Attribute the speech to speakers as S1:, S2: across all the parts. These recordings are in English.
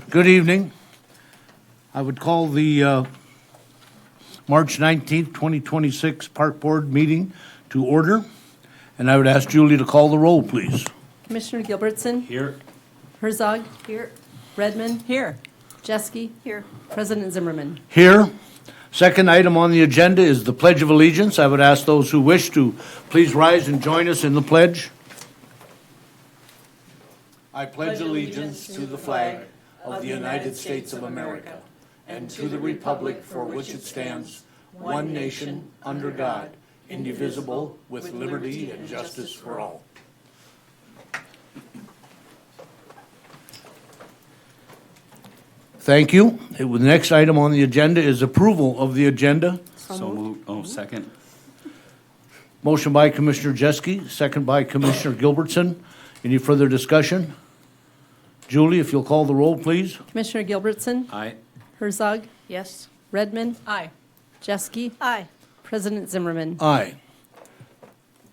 S1: Good evening. I would call the March 19th, 2026 Park Board meeting to order, and I would ask Julie to call the roll, please.
S2: Commissioner Gilbertson?
S3: Here.
S2: Herzog? Here. Redmond?
S4: Here.
S2: Jeske? Here. President Zimmerman?
S1: Here. Second item on the agenda is the Pledge of Allegiance. I would ask those who wish to please rise and join us in the pledge. I pledge allegiance to the flag of the United States of America and to the republic for which it stands, one nation, under God, indivisible, with liberty and justice for all. Thank you. The next item on the agenda is approval of the agenda.
S3: So moved. Oh, second.
S1: Motion by Commissioner Jeske, second by Commissioner Gilbertson. Any further discussion? Julie, if you'll call the roll, please.
S2: Commissioner Gilbertson?
S3: Aye.
S2: Herzog?
S4: Yes.
S2: Redmond?
S4: Aye.
S2: Jeske?
S4: Aye.
S2: President Zimmerman?
S1: Aye.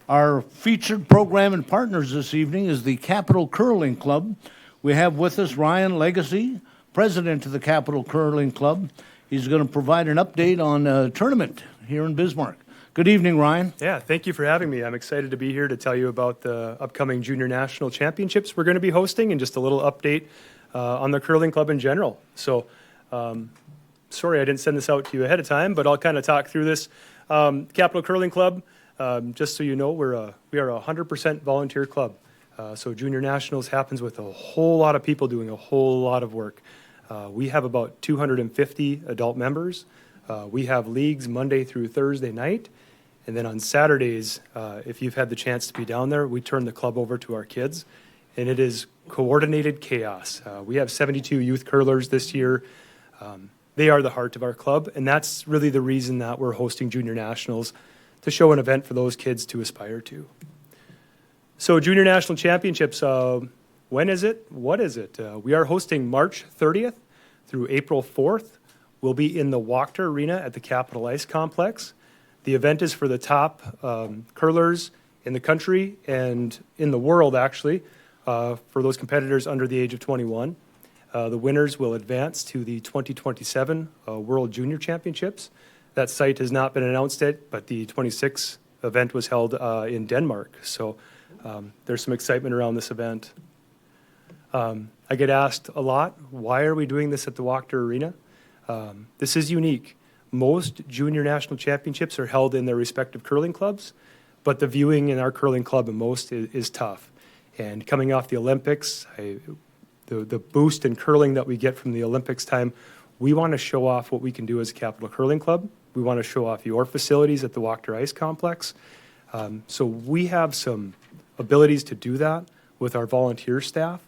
S1: Our featured program and partners this evening is the Capital Curling Club. We have with us Ryan Legacy, president of the Capital Curling Club. He's going to provide an update on a tournament here in Bismarck. Good evening, Ryan.
S5: Yeah, thank you for having me. I'm excited to be here to tell you about the upcoming Junior National Championships we're going to be hosting and just a little update on the curling club in general. So, sorry I didn't send this out to you ahead of time, but I'll kind of talk through this. Capital Curling Club, just so you know, we are a 100% volunteer club. So Junior Nationals happens with a whole lot of people doing a whole lot of work. We have about 250 adult members. We have leagues Monday through Thursday night. And then on Saturdays, if you've had the chance to be down there, we turn the club over to our kids. And it is coordinated chaos. We have 72 youth curlers this year. They are the heart of our club. And that's really the reason that we're hosting Junior Nationals, to show an event for those kids to aspire to. So Junior National Championships, when is it? What is it? We are hosting March 30th through April 4th. We'll be in the Wachter Arena at the Capitol Ice Complex. The event is for the top curlers in the country and in the world, actually, for those competitors under the age of 21. The winners will advance to the 2027 World Junior Championships. That site has not been announced yet, but the 26th event was held in Denmark. So there's some excitement around this event. I get asked a lot, why are we doing this at the Wachter Arena? This is unique. Most junior national championships are held in their respective curling clubs, but the viewing in our curling club in most is tough. And coming off the Olympics, the boost in curling that we get from the Olympics time, we want to show off what we can do as a Capital Curling Club. We want to show off your facilities at the Wachter Ice Complex. So we have some abilities to do that with our volunteer staff.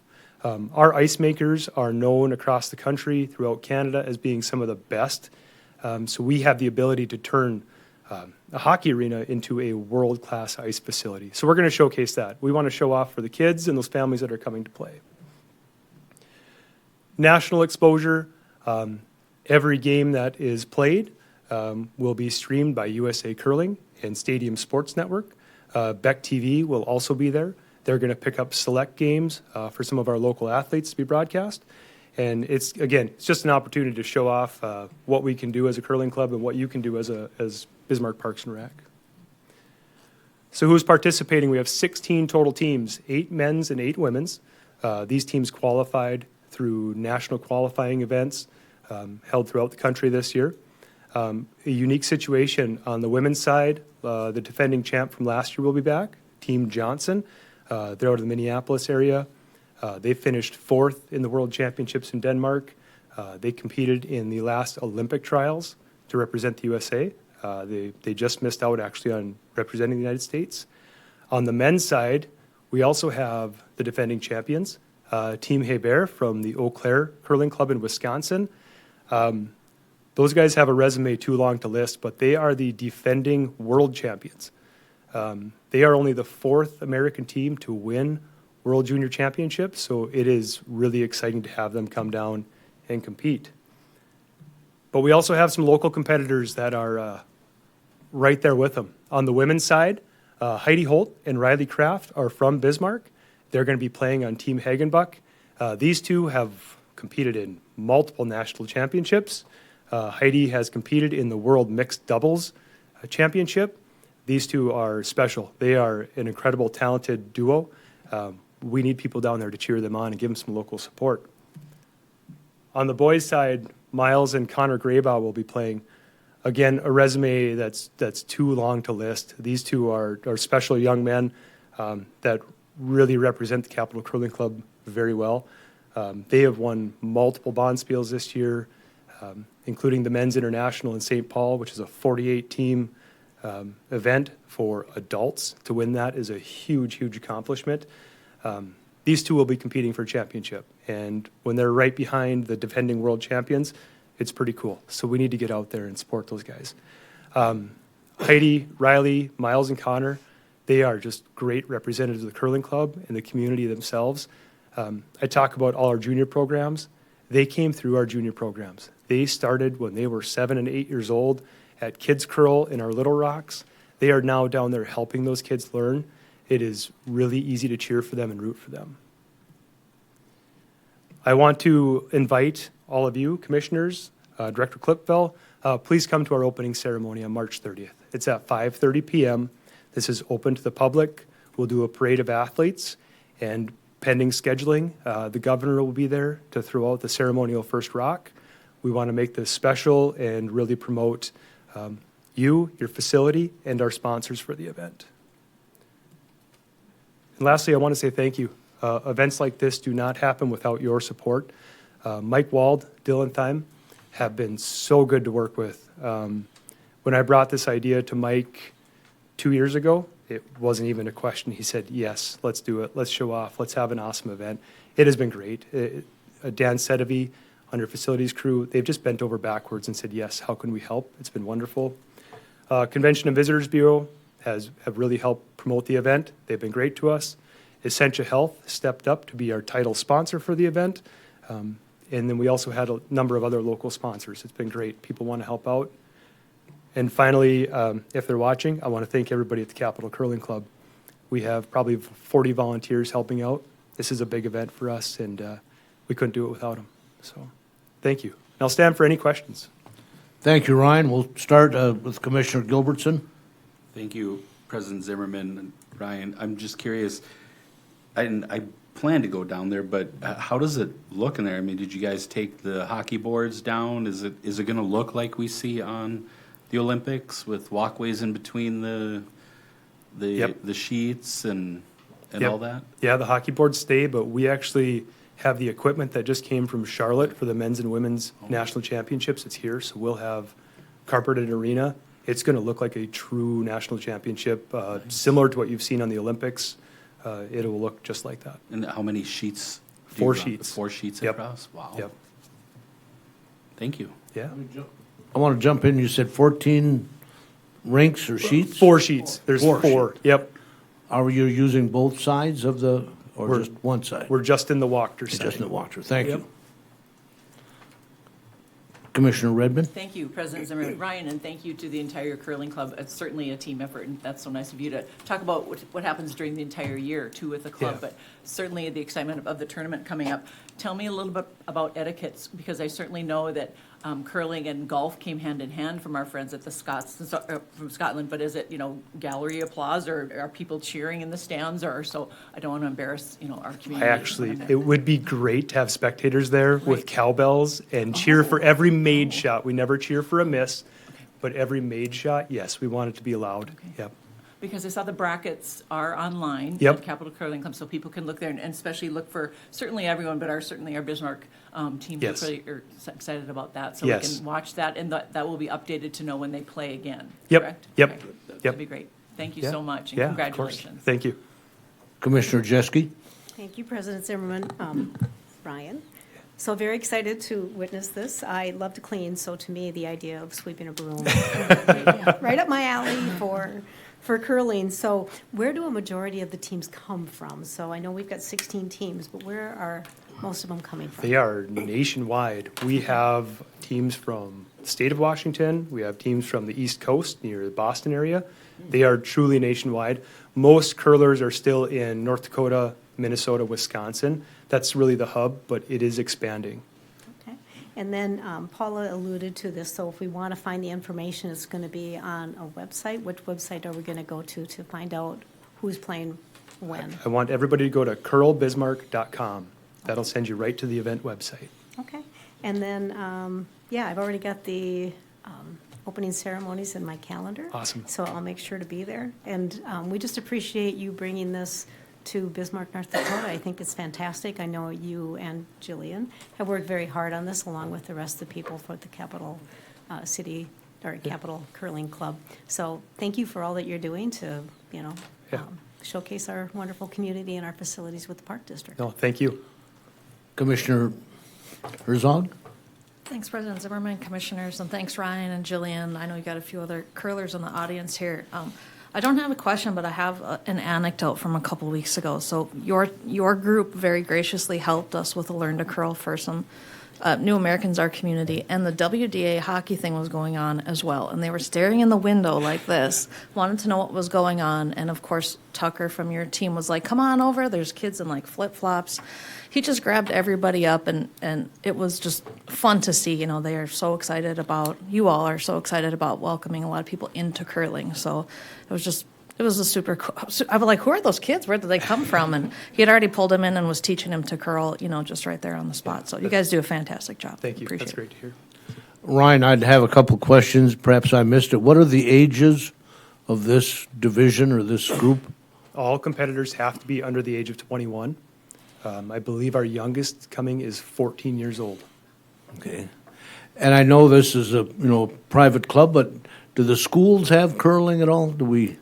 S5: Our ice makers are known across the country, throughout Canada, as being some of the best. So we have the ability to turn a hockey arena into a world-class ice facility. So we're going to showcase that. We want to show off for the kids and those families that are coming to play. National exposure. Every game that is played will be streamed by USA Curling and Stadium Sports Network. Beck TV will also be there. They're going to pick up select games for some of our local athletes to be broadcast. And it's just an opportunity to show off what we can do as a curling club and what you can do as Bismarck Parks and Rec. So who's participating? We have 16 total teams, 8 men's and 8 women's. These teams qualified through national qualifying events held throughout the country this year. A unique situation on the women's side, the defending champ from last year will be back, Team Johnson. They're out of the Minneapolis area. They finished 4th in the World Championships in Denmark. They competed in the last Olympic trials to represent the USA. They just missed out actually on representing the United States. On the men's side, we also have the defending champions, Team Hebert from the Eau Claire Curling Club in Wisconsin. Those guys have a resume too long to list, but they are the defending world champions. They are only the 4th American team to win World Junior Championships, so it is really exciting to have them come down and compete. But we also have some local competitors that are right there with them. On the women's side, Heidi Holt and Riley Kraft are from Bismarck. They're going to be playing on Team Hagenbuck. These two have competed in multiple national championships. Heidi has competed in the World Mixed Doubles Championship. These two are special. They are an incredible, talented duo. We need people down there to cheer them on and give them some local support. On the boys' side, Miles and Connor Graybaugh will be playing. Again, a resume that's too long to list. These two are special young men that really represent the Capital Curling Club very well. They have won multiple Bonspiels this year, including the Men's International in St. Paul, which is a 48-team event for adults. To win that is a huge, huge accomplishment. These two will be competing for a championship, and when they're right behind the defending world champions, it's pretty cool. So we need to get out there and support those guys. Heidi, Riley, Miles, and Connor, they are just great representatives of the curling club and the community themselves. I talk about all our junior programs. They came through our junior programs. They started when they were 7 and 8 years old at Kids Curl in our Little Rocks. They are now down there helping those kids learn. It is really easy to cheer for them and root for them. I want to invite all of you, commissioners, Director Clipfell, please come to our opening ceremony on March 30th. It's at 5:30 p.m. This is open to the public. We'll do a parade of athletes, and pending scheduling, the governor will be there to throw out the ceremonial first rock. We want to make this special and really promote you, your facility, and our sponsors for the event. And lastly, I want to say thank you. Events like this do not happen without your support. Mike Wald, Dylan Thyme have been so good to work with. When I brought this idea to Mike 2 years ago, it wasn't even a question. He said, yes, let's do it. Let's show off. Let's have an awesome event. It has been great. Dan Sedevy on your facilities crew, they've just bent over backwards and said, yes, how can we help? It's been wonderful. Convention and Visitors Bureau have really helped promote the event. They've been great to us. Essentia Health stepped up to be our title sponsor for the event. And then we also had a number of other local sponsors. It's been great. People want to help out. And finally, if they're watching, I want to thank everybody at the Capital Curling Club. We have probably 40 volunteers helping out. This is a big event for us, and we couldn't do it without them. So thank you. And I'll stand for any questions.
S1: Thank you, Ryan. We'll start with Commissioner Gilbertson.
S3: Thank you, President Zimmerman and Ryan. I'm just curious, I plan to go down there, but how does it look in there? I mean, did you guys take the hockey boards down? Is it going to look like we see on the Olympics with walkways in between the sheets and all that?
S5: Yeah, the hockey boards stay, but we actually have the equipment that just came from Charlotte for the men's and women's national championships. It's here, so we'll have carpeted arena. It's going to look like a true national championship, similar to what you've seen on the Olympics. It will look just like that.
S3: And how many sheets?
S5: 4 sheets.
S3: 4 sheets
S5: Yep.
S3: across? Wow.
S5: Yep.
S3: Thank you.
S5: Yeah.
S1: I want to jump in. You said 14 rinks or sheets?
S5: 4 sheets. There's
S1: Four
S5: 4.
S1: sheets.
S5: Yep.
S1: Are you using both sides of the, or
S5: We're-
S1: just one side?
S5: We're just in the walker side.
S1: Just in the water. Thank
S5: Yep.
S1: you. Commissioner Redmond?
S4: Thank you, President Zimmerman. Ryan, and thank you to the entire curling club. It's certainly a team effort, and that's so nice of you to talk about what happens during the entire year, too, with the club,
S5: Yeah.
S4: but certainly the excitement of the tournament coming up. Tell me a little bit about etiquettes, because I certainly know that curling and golf came hand in hand from our friends at the from Scotland, but is it, gallery applause, or are people cheering in the stands, or so? I don't want to embarrass, our community.
S5: It would be great to have spectators there with
S4: Right.
S5: cowbells and cheer for every made shot. We never cheer for a miss, but every made shot, yes, we want it to be allowed.
S4: Okay.
S5: Yep.
S4: Because I saw the brackets are online
S5: Yep.
S4: at Capital Curling Club, so people can look there and especially look for, certainly everyone, but certainly our Bismarck team
S5: Yes.
S4: are excited about that. So
S5: Yes.
S4: we can watch that, and that will be updated to know when they play again,
S5: Yep.
S4: correct?
S5: Yep.
S4: Okay.
S5: Yep.
S4: That'd be great. Thank you
S5: Yeah.
S4: so much, and
S5: Yeah, of course.
S4: congratulations.
S5: Thank you.
S1: Commissioner Jeske?
S6: Thank you, President Zimmerman. Ryan. So very excited to witness this. I love to clean, so to me, the idea of sweeping a broom, right up my alley for curling. So where do a majority of the teams come from? So I know we've got 16 teams, but where are most of them coming from?
S5: They are nationwide. We have teams from the state of Washington. We have teams from the East Coast near the Boston area. They are truly nationwide. Most curlers are still in North Dakota, Minnesota, Wisconsin. that's really the hub, but it is expanding.
S6: Okay. And then Paula alluded to this, so if we want to find the information, it's going to be on a website. Which website are we going to go to find out who's playing when?
S5: I want everybody to go to curlbismarck.com. That'll send you right to the event website.
S6: Okay. And then, yeah, I've already got the opening ceremonies in my calendar.
S5: Awesome.
S6: So I'll make sure to be there. And we just appreciate you bringing this to Bismarck, North Dakota. I think it's fantastic. I know you and Jillian have worked very hard on this, along with the rest of the people for the Capital City, or Capital Curling Club. So thank you for all that you're doing to, you know,
S5: Yeah.
S6: showcase our wonderful community and our facilities with the Park District.
S5: No, thank you.
S1: Commissioner Herzog?
S7: Thanks, President Zimmerman, Commissioners, and thanks, Ryan and Jillian. I know you got a few other curlers in the audience here. I don't have a question, but I have an anecdote from a couple weeks ago. So your group very graciously helped us with a Learn to Curl for some new Americans, our community, and the WDA hockey thing was going on as well. And they were staring in the window like this, wanted to know what was going on. And of course, Tucker from your team was like, come on over. There's kids in like flip-flops. He just grabbed everybody up, and it was just fun to see. You know, they are so excited about, you all are so excited about welcoming a lot of people into curling. So it was a super cool. I was like, who are those kids? Where did they come from? And he had already pulled him in and was teaching him to curl, you know, just right there on the spot. So you guys do a fantastic job.
S5: Thank you.
S7: Appreciate
S5: That's
S7: it.
S5: great to hear.
S1: Ryan, I'd have a couple questions. Perhaps I missed it. What are the ages of this division or this group?
S5: All competitors have to be under the age of 21. I believe our youngest coming is 14 years old.
S1: Okay. And I know this is a, private club, but do the schools have curling at all? Do we,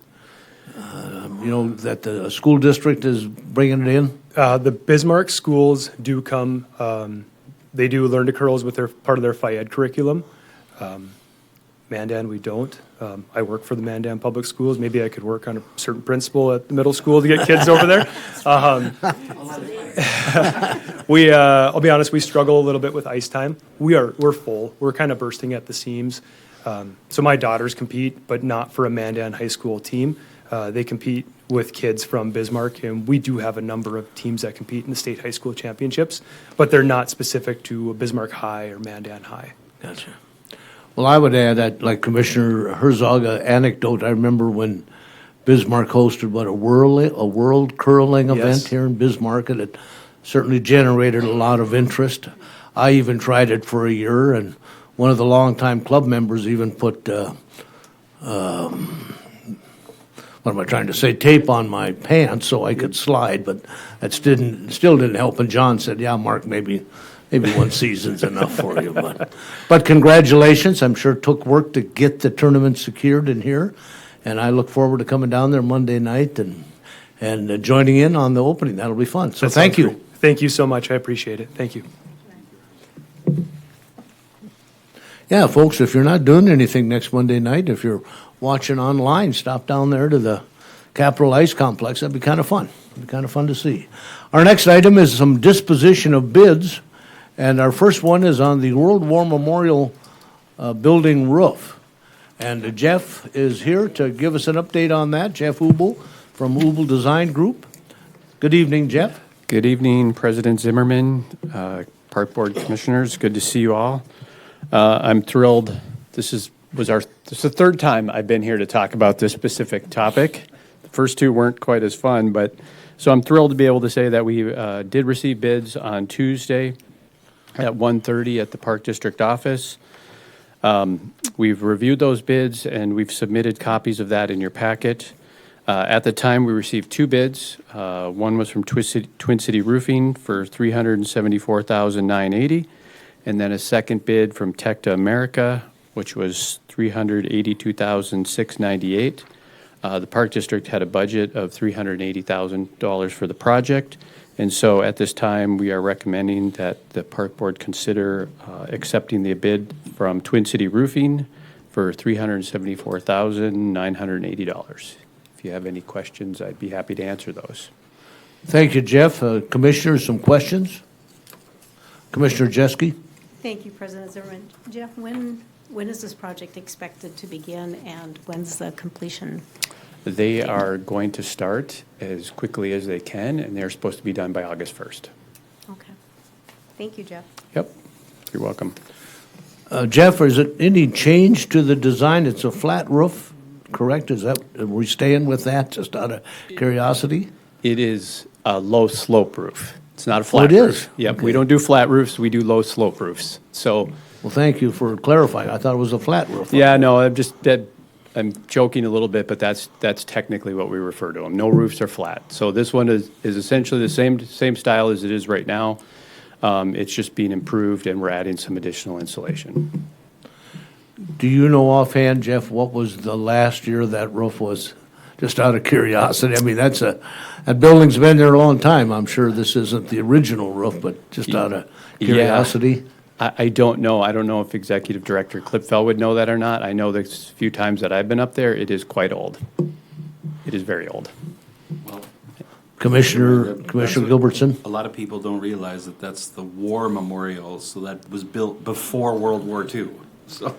S1: that the school district is bringing it in?
S5: The Bismarck schools do come, they do Learn to Curls with their part of their Phi-Ed curriculum. Mandan, we don't. I work for the Mandan Public Schools. Maybe I could work on a certain principal at the middle school to get kids over there. I'll be honest, we struggle a little bit with ice time. We're full. We're kind of bursting at the seams. So my daughters compete, but not for a Mandan high school team. They compete with kids from Bismarck, and we do have a number of teams that compete in the state high school championships, but they're not specific to a Bismarck High or Mandan High.
S1: Gotcha. Well, I would add that, like Commissioner Herzog, an anecdote. I remember when Bismarck hosted a world curling event
S5: Yes.
S1: here in Bismarck, and it certainly generated a lot of interest. I even tried it for a year, and one of the longtime club members even put tape on my pants so I could slide, but that still didn't help. And John said, "Yeah, Mark, maybe one season's enough for you." But congratulations. I'm sure it took work to get the tournament secured in here, and I look forward to coming down there Monday night and joining in on the opening. That'll be fun. So
S5: That
S1: thank
S5: sounds
S1: you.
S5: great. Thank you so much. I appreciate it. Thank you.
S1: Yeah, folks, if you're not doing anything next Monday night, if you're watching online, stop down there to the Capitol Ice Complex. That'd be kind of fun. It'd be kind of fun to see. Our next item is some disposition of bids, and our first one is on the World War Memorial building roof. And Jeff is here to give us an update on that. Jeff Ubel from Ubel Design Group. Good evening, Jeff.
S8: Good evening, President Zimmerman, Park Board Commissioners. Good to see you all. I'm thrilled. This is the third time I've been here to talk about this specific topic. The first two weren't quite as fun, but so I'm thrilled to be able to say that we did receive bids on Tuesday at 1:30 at the Park District office. We've reviewed those bids and we've submitted copies of that in your packet. At the time, we received two bids. One was from Twin City Roofing for $374,980, and then a second bid from Tecta America, which was $382,698. The Park District had a budget of $380,000 for the project, and so at this time, we are recommending that the Park Board consider accepting the bid from Twin City Roofing for $374,980. If you have any questions, I'd be happy to answer those.
S1: Thank you, Jeff. Commissioners, some questions? Commissioner Jeske?
S6: Thank you, President Zimmerman. Jeff, when is this project expected to begin, and when's the completion?
S8: They are going to start as quickly as they can, and they're supposed to be done by August 1st.
S6: Okay. Thank you, Jeff.
S8: Yep, you're welcome.
S1: Jeff, is it any change to the design? It's a flat roof, correct? Are we staying with that, just out of curiosity?
S8: It is a low slope roof. It's not a flat
S1: it
S8: roof.
S1: is?
S8: Yep,
S1: Okay.
S8: we don't do flat roofs, we do low slope roofs. So,
S1: Well, thank you for clarifying. I thought it was a flat roof.
S8: yeah, no, I'm joking a little bit, but that's technically what we refer to them. No roofs are flat. So this one is essentially the same style as it is right now. It's just being improved, and we're adding some additional insulation.
S1: Do you know offhand, Jeff, what was the last year that roof was? Just out of curiosity. I mean, that building's been there a long time. I'm sure this isn't the original roof, but just out of curiosity.
S8: I don't know. I don't know if Executive Director Klipfel would know that or not. I know the few times that I've been up there, it is quite old. It is very old.
S1: Commissioner Gilbertson?
S3: A lot of people don't realize that that's the war memorial, so that was built before World War II. So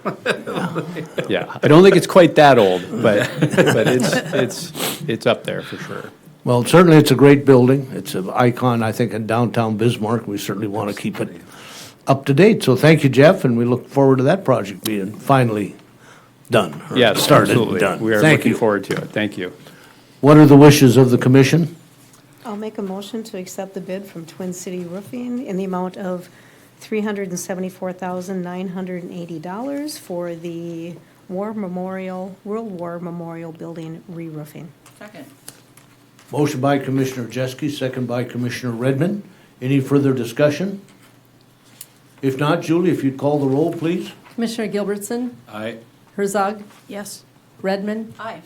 S8: Yeah, I don't think it's quite that old, but it's up there for sure.
S1: Well, certainly it's a great building. It's an icon, I think, in downtown Bismarck. We certainly want to keep it up to date. So thank you, Jeff, and we look forward to that project being finally done. or
S8: Yes,
S1: started and
S8: absolutely.
S1: done.
S8: We are
S1: Thank
S8: looking
S1: you.
S8: forward to it. Thank you.
S1: What are the wishes of the commission?
S6: I'll make a motion to accept the bid from Twin City Roofing in the amount of $374,980 for the World War Memorial Building re-roofing.
S4: Second.
S1: Motion by Commissioner Jeske, second by Commissioner Redmond. Any further discussion? If not, Julie, if you'd call the roll, please.
S2: Commissioner Gilbertson,
S3: I,
S2: Herzog,
S7: Yes.
S2: Redmond,
S4: Aye.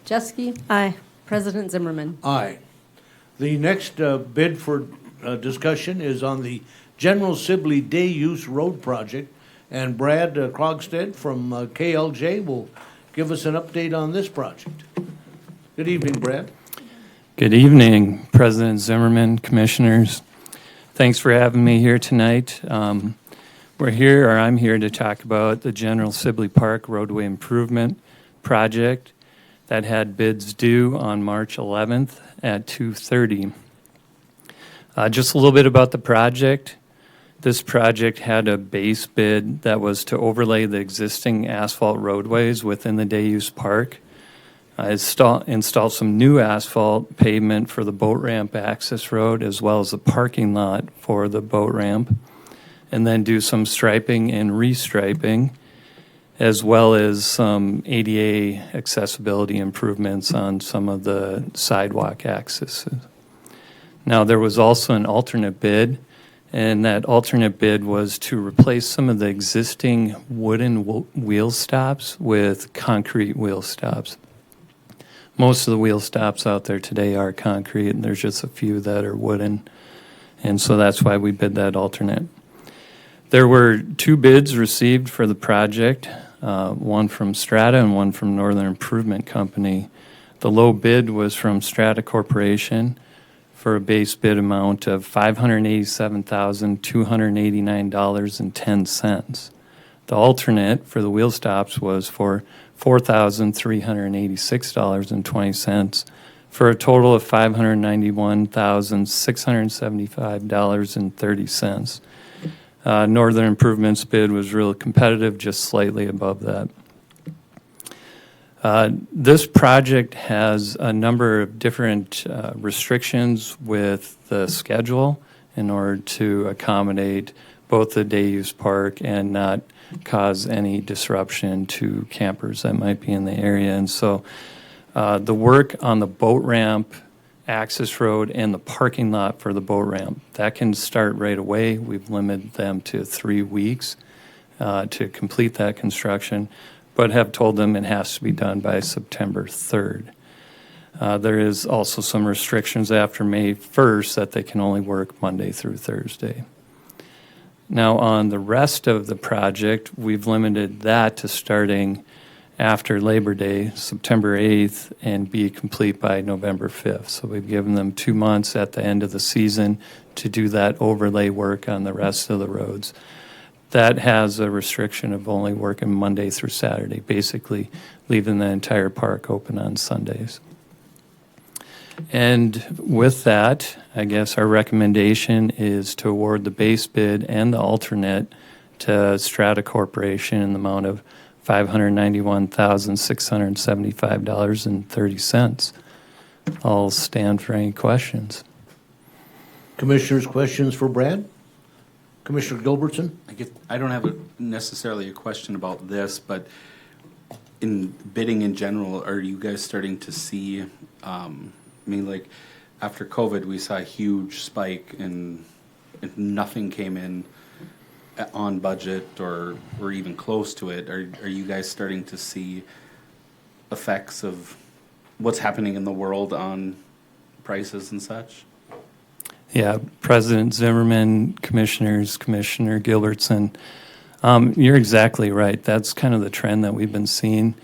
S2: Jeske,
S6: Aye.
S2: President Zimmerman.
S1: Aye. The next bid for discussion is on the General Sibley Day Use Road Project. And Brad Krogstad from KLJ will give us an update on this project. Good evening, Brad.
S9: Good evening, President Zimmerman, Commissioners. Thanks for having me here tonight. I'm here to talk about the General Sibley Park Roadway Improvement Project that had bids due on March 11th at 2:30. Just a little bit about the project. This project had a base bid that was to overlay the existing asphalt roadways within the day-use park. Install some new asphalt pavement for the boat ramp access road, as well as the parking lot for the boat ramp, and then do some striping and restriping, as well as some ADA accessibility improvements on some of the sidewalk accesses. Now, there was also an alternate bid, and that alternate bid was to replace some of the existing wooden wheel stops with concrete wheel stops. Most of the wheel stops out there today are concrete, and there's just a few that are wooden, and so that's why we bid that alternate. There were two bids received for the project, one from Strata and one from Northern Improvement Company. The low bid was from Strata Corporation for a base bid amount of $587,289.10. The alternate for the wheel stops was for $4,386.20 for a total of $591,675.30. Northern Improvement's bid was really competitive, just slightly above that. This project has a number of different restrictions with the schedule in order to accommodate both the day-use park and not cause any disruption to campers that might be in the area. And so the work on the boat ramp, access road, and the parking lot for the boat ramp, that can start right away. We've limited them to 3 weeks to complete that construction, but have told them it has to be done by September 3rd. There is also some restrictions after May 1st that they can only work Monday through Thursday. Now, on the rest of the project, we've limited that to starting after Labor Day, September 8th, and be complete by November 5th. So we've given them 2 months at the end of the season to do that overlay work on the rest of the roads. That has a restriction of only working Monday through Saturday, basically leaving the entire park open on Sundays. And with that, I guess our recommendation is to award the base bid and the alternate to Strata Corporation in the amount of $591,675.30. I'll stand for any questions.
S1: Commissioners, questions for Brad? Commissioner Gilbertson?
S3: I don't have necessarily a question about this, but in bidding in general, are you guys starting to see, like after COVID, we saw a huge spike and nothing came in on budget or even close to it. Are you guys starting to see effects of what's happening in the world on prices and such?
S9: Yeah, President Zimmerman, Commissioners, Commissioner Gilbertson, you're exactly right. That's kind of the trend that we've been seeing.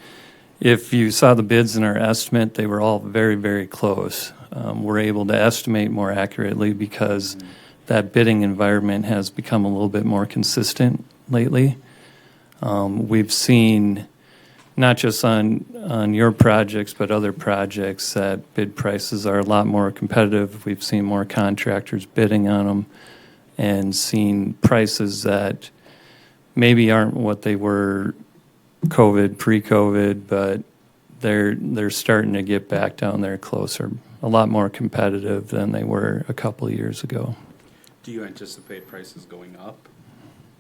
S9: If you saw the bids in our estimate, they were all very, very close. We're able to estimate more accurately because that bidding environment has become a little bit more consistent lately. We've seen, not just on your projects, but other projects, that bid prices are a lot more competitive. We've seen more contractors bidding on them and seen prices that maybe aren't what they were pre-COVID, but they're starting to get back down there closer, a lot more competitive than they were a couple of years ago.
S3: Do you anticipate prices going up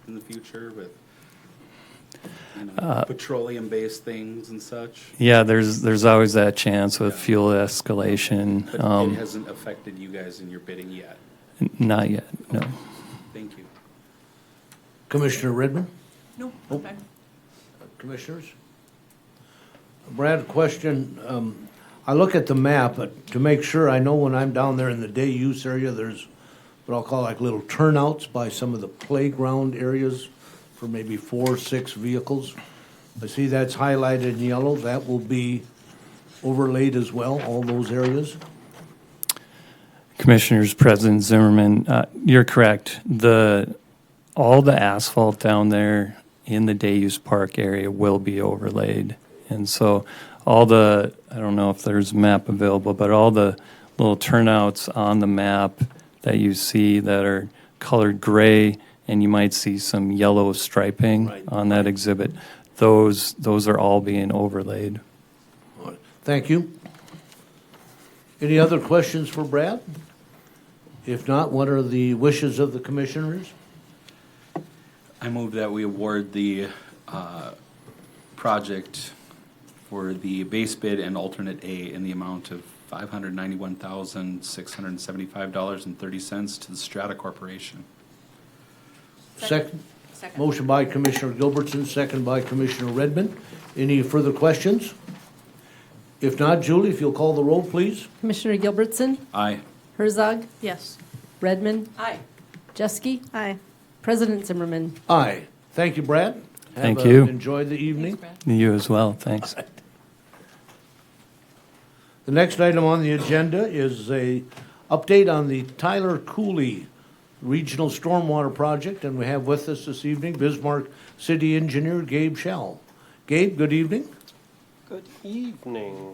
S3: in the future with petroleum-based things and such?
S9: Yeah, there's always that chance with fuel escalation.
S3: But it hasn't affected you guys in your bidding yet?
S9: Not yet, no.
S3: Thank you.
S1: Commissioner Redmond?
S4: No,
S1: Oh.
S4: okay.
S1: Commissioners? Brad, question. I look at the map to make sure I know when I'm down there in the day use area, there's what I'll call like little turnouts by some of the playground areas for maybe 4 or 6 vehicles. I see that's highlighted in yellow. That will be overlaid as well, all those areas?
S9: Commissioners, President Zimmerman, you're correct. All the asphalt down there in the day use park area will be overlaid. And so I don't know if there's a map available, but all the little turnouts on the map that you see that are colored gray, and you might see some yellow striping
S1: Right.
S9: on that exhibit, those are all being overlaid.
S1: All right. Thank you. Any other questions for Brad? If not, what are the wishes of the commissioners?
S3: I move that we award the project for the base bid and alternate A in the amount of $591,675.30 to the Strata Corporation.
S1: Second.
S4: Second.
S1: Motion by Commissioner Gilbertson, second by Commissioner Redmond. Any further questions? If not, Julie, if you'll call the roll, please.
S2: Commissioner Gilbertson,
S3: Aye.
S2: Herzog,
S7: Yes.
S2: Redmond,
S4: Aye.
S2: Jeske,
S6: Aye.
S2: President Zimmerman.
S1: Aye. Thank you, Brad.
S9: Thank you.
S1: Enjoy the evening.
S9: You as well, thanks.
S1: The next item on the agenda is a update on the Tyler Cooley Regional Stormwater Project, and we have with us this evening Bismarck City Engineer Gabe Schell. Gabe, good evening.
S10: Good evening.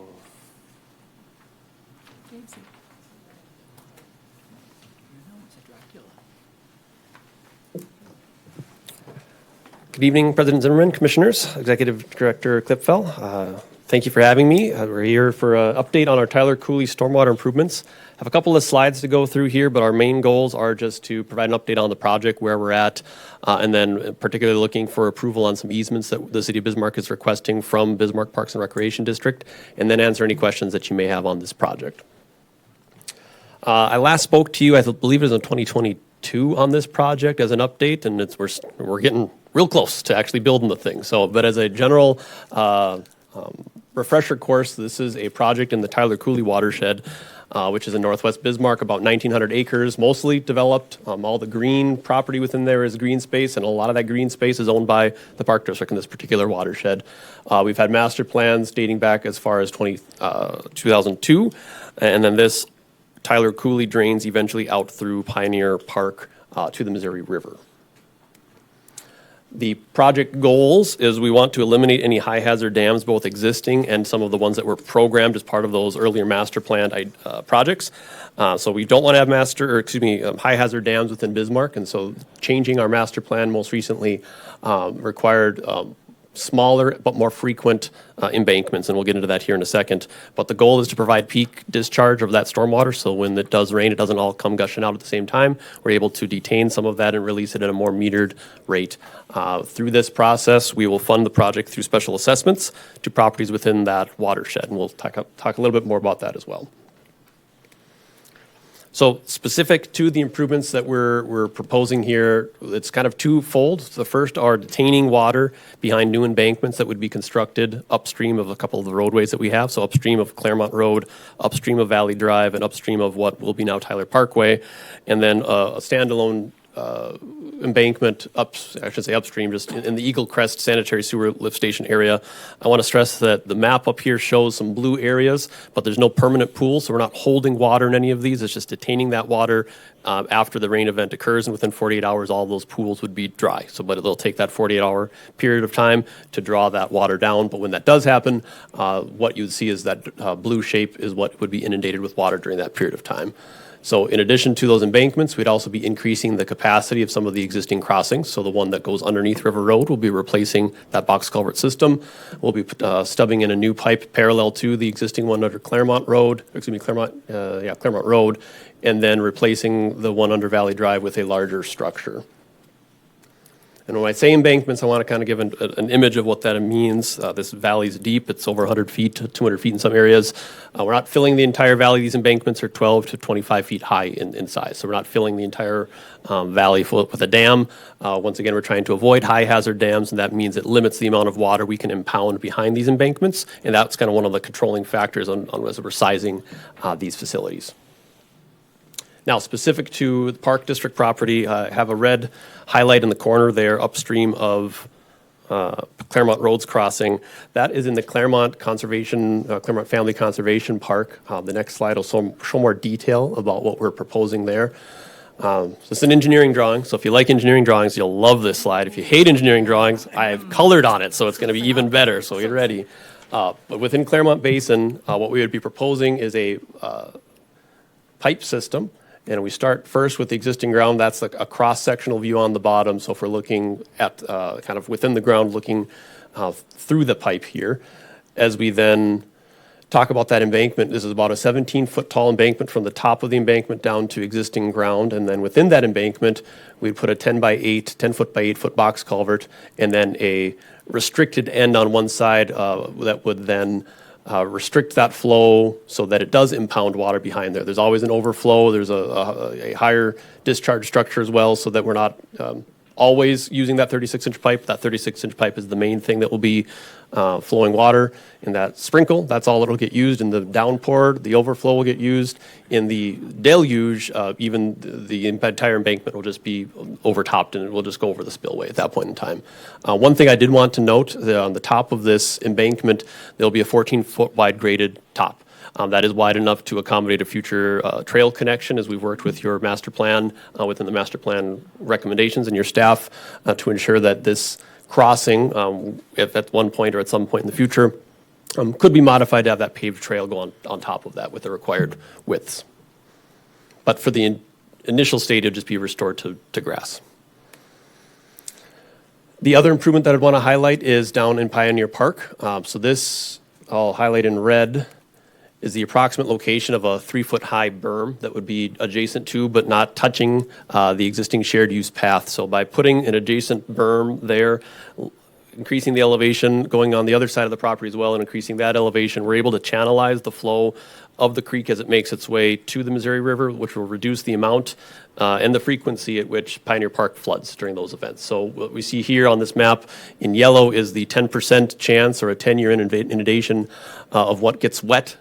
S10: Good evening, President Zimmerman, Commissioners, Executive Director Klipfel. Thank you for having me. We're here for an update on our Tyler Cooley stormwater improvements. I have a couple of slides to go through here, but our main goals are just to provide an update on the project, where we're at, and then particularly looking for approval on some easements that the City of Bismarck is requesting from Bismarck Parks and Recreation District, and then answer any questions that you may have on this project. I last spoke to you, I believe it was in 2022 on this project as an update, and we're getting real close to actually building the thing. But as a general refresher course, this is a project in the Tyler Cooley watershed, which is in northwest Bismarck, about 1,900 acres, mostly developed. All the green property within there is green space, and a lot of that green space is owned by the Park District in this particular watershed. We've had master plans dating back as far as 2002, and then this Tyler Cooley drains eventually out through Pioneer Park to the Missouri River. The project goals is we want to eliminate any high hazard dams, both existing and some of the ones that were programmed as part of those earlier master plan projects. So we don't want to have high hazard dams within Bismarck, and so changing our master plan most recently required smaller but more frequent embankments, and we'll get into that here in a second. But the goal is to provide peak discharge of that stormwater, so when it does rain, it doesn't all come gushing out at the same time. We're able to detain some of that and release it at a more metered rate. Through this process, we will fund the project through special assessments to properties within that watershed, and we'll talk a little bit more about that as well. So specific to the improvements that we're proposing here, it's kind of twofold. The first are detaining water behind new embankments that would be constructed upstream of a couple of the roadways that we have. So upstream of Claremont Road, upstream of Valley Drive, and upstream of what will be now Tyler Parkway. And then a standalone embankment upstream, just in the Eagle Crest Sanitary Sewer Lift Station area. I want to stress that the map up here shows some blue areas, but there's no permanent pool, so we're not holding water in any of these. It's just detaining that water after the rain event occurs, and within 48 hours, all those pools would be dry. But it'll take that 48-hour period of time to draw that water down. But when that does happen, what you'd see is that blue shape is what would be inundated with water during that period of time. So in addition to those embankments, we'd also be increasing the capacity of some of the existing crossings. So the one that goes underneath River Road will be replacing that box culvert system. We'll be stubbing in a new pipe parallel to the existing one under Claremont Road, Claremont Road, and then replacing the one under Valley Drive with a larger structure. And when I say embankments, I want to kind of give an image of what that means. This valley's deep. It's over 100 feet to 200 feet in some areas. We're not filling the entire valley. These embankments are 12 to 25 feet high in size. So we're not filling the entire valley with a dam. Once again, we're trying to avoid high hazard dams, and that means it limits the amount of water we can impound behind these embankments. And that's kind of one of the controlling factors on as we're sizing these facilities. Now, specific to the Park District property, I have a red highlight in the corner there upstream of Claremont Road's crossing. That is in the Claremont Family Conservation Park. The next slide will show more detail about what we're proposing there. So it's an engineering drawing, so if you like engineering drawings, you'll love this slide. If you hate engineering drawings, I have colored on it, so it's going to be even better, so get ready. But within Claremont Basin, what we would be proposing is a pipe system. And we start first with the existing ground. That's a cross-sectional view on the bottom. So if we're looking at kind of within the ground, looking through the pipe here, as we then talk about that embankment, this is about a 17-foot tall embankment from the top of the embankment down to existing ground. And then within that embankment, we'd put a 10 foot by 8 foot box culvert, and then a restricted end on one side that would then restrict that flow so that it does impound water behind there. There's always an overflow. There's a higher discharge structure as well, so that we're not always using that 36-inch pipe. That 36-inch pipe is the main thing that will be flowing water. In that sprinkle, that's all that'll get used. In the downpour, the overflow will get used. In the deluge, even the entire embankment will just be overtopped, and it will just go over the spillway at that point in time. One thing I did want to note, on the top of this embankment, there'll be a 14-foot wide graded top. That is wide enough to accommodate a future trail connection, as we've worked with your master plan, within the master plan recommendations and your staff, to ensure that this crossing, if at one point or at some point in the future, could be modified to have that paved trail go on top of that with the required widths. But for the initial state, it would just be restored to grass. The other improvement that I'd want to highlight is down in Pioneer Park. So this, I'll highlight in red, is the approximate location of a 3-foot high berm that would be adjacent to but not touching the existing shared use path. So by putting an adjacent berm there, increasing the elevation, going on the other side of the property as well and increasing that elevation, we're able to channelize the flow of the creek as it makes its way to the Missouri River, which will reduce the amount and the frequency at which Pioneer Park floods during those events. So what we see here on this map in yellow is the 10% chance or a 10-year inundation of what gets wet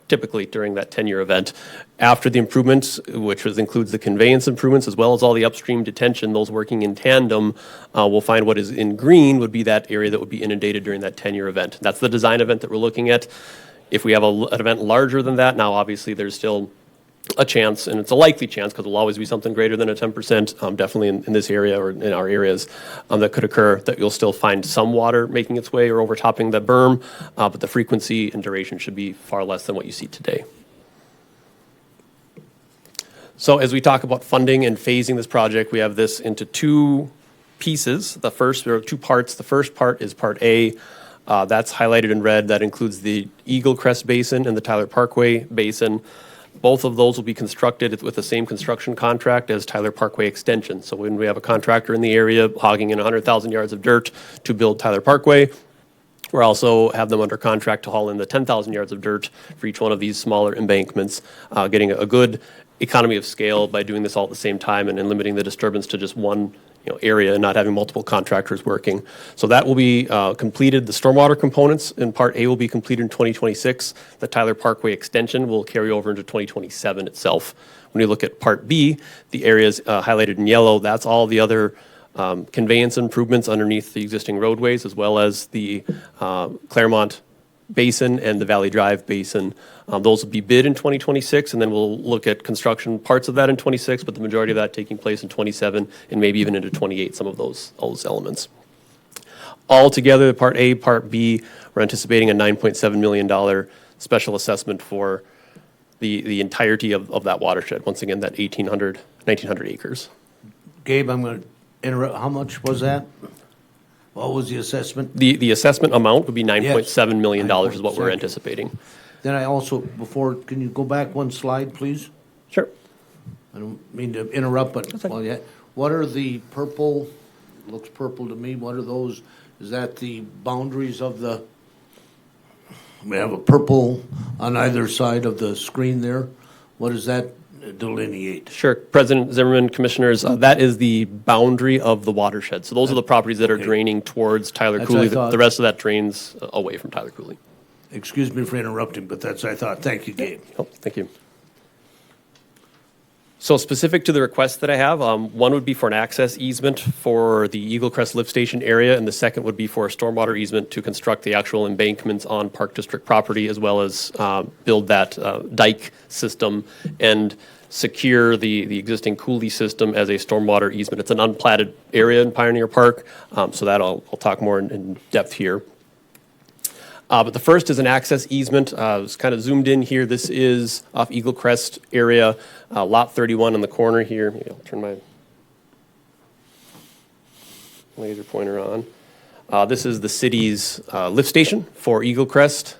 S10: typically during that 10-year event. After the improvements, which includes the conveyance improvements as well as all the upstream detention, those working in tandem, we'll find what is in green would be that area that would be inundated during that 10-year event. That's the design event that we're looking at. If we have an event larger than that, now obviously there's still a chance, and it's a likely chance because there'll always be something greater than a 10%, definitely in this area or in our areas, that could occur, that you'll still find some water making its way or overtopping that berm, but the frequency and duration should be far less than what you see today. So as we talk about funding and phasing this project, we have this into two pieces. There are two parts. The first part is Part A. That's highlighted in red. That includes the Eagle Crest Basin and the Tyler Parkway Basin. Both of those will be constructed with the same construction contract as Tyler Parkway Extension. So when we have a contractor in the area hogging in 100,000 yards of dirt to build Tyler Parkway, we also have them under contract to haul in the 10,000 yards of dirt for each one of these smaller embankments, getting a good economy of scale by doing this all at the same time and limiting the disturbance to just one area and not having multiple contractors working. So that will be completed. The stormwater components in Part A will be completed in 2026. The Tyler Parkway extension will carry over into 2027 itself. When you look at Part B, the areas highlighted in yellow, that's all the other conveyance improvements underneath the existing roadways, as well as the Claremont Basin and the Valley Drive Basin. Those will be bid in 2026, and then we'll look at construction parts of that in 26, but the majority of that taking place in 27 and maybe even into 28, some of those elements. All together, Part A, Part B, we're anticipating a $9.7 million special assessment for the entirety of that watershed. Once again, that 1,900 acres.
S1: Gabe, I'm going to interrupt. How much was that? What was the assessment?
S10: The assessment amount would be $9.7 million is what we're
S1: 9.7.
S10: anticipating.
S1: Then I also, can you go back one slide, please?
S10: Sure.
S1: I don't mean to interrupt, but, what are the purple, looks purple to me, what are those? Is that the boundaries of we have a purple on either side of the screen there. What does that delineate?
S10: Sure. President Zimmerman, Commissioners, that is the boundary of the watershed. So those are the properties that are draining towards Tyler
S1: That's what I
S10: Cooley.
S1: thought.
S10: The rest of that drains away from Tyler Cooley.
S1: Excuse me for interrupting, but that's what I thought. Thank you, Gabe.
S10: Oh, thank you. So specific to the request that I have, one would be for an access easement for the Eagle Crest lift station area, and the second would be for a stormwater easement to construct the actual embankments on Park District property, as well as build that dike system and secure the existing Cooley system as a stormwater easement. It's an unplatted area in Pioneer Park, so that I'll talk more in depth here. But the first is an access easement. It's kind of zoomed in here. This is off Eagle Crest area, lot 31 in the corner here. Maybe I'll turn my laser pointer on. This is the city's lift station for Eagle Crest.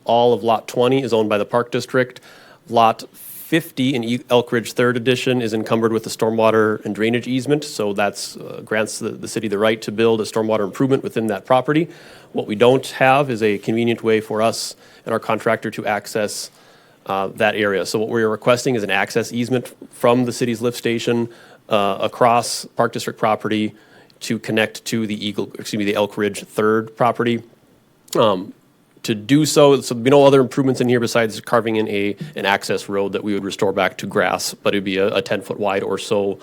S10: All of lot 20 is owned by the Park District. Lot 50 in Elk Ridge 3rd Edition is encumbered with the stormwater and drainage easement, so that's grants the city the right to build a stormwater improvement within that property. What we don't have is a convenient way for us and our contractor to access that area. So what we're requesting is an access easement from the city's lift station across Park District property to connect to the Elk Ridge 3rd property. To do so there'll be no other improvements in here besides carving in an access road that we would restore back to grass, but it'd be a 10-foot wide or so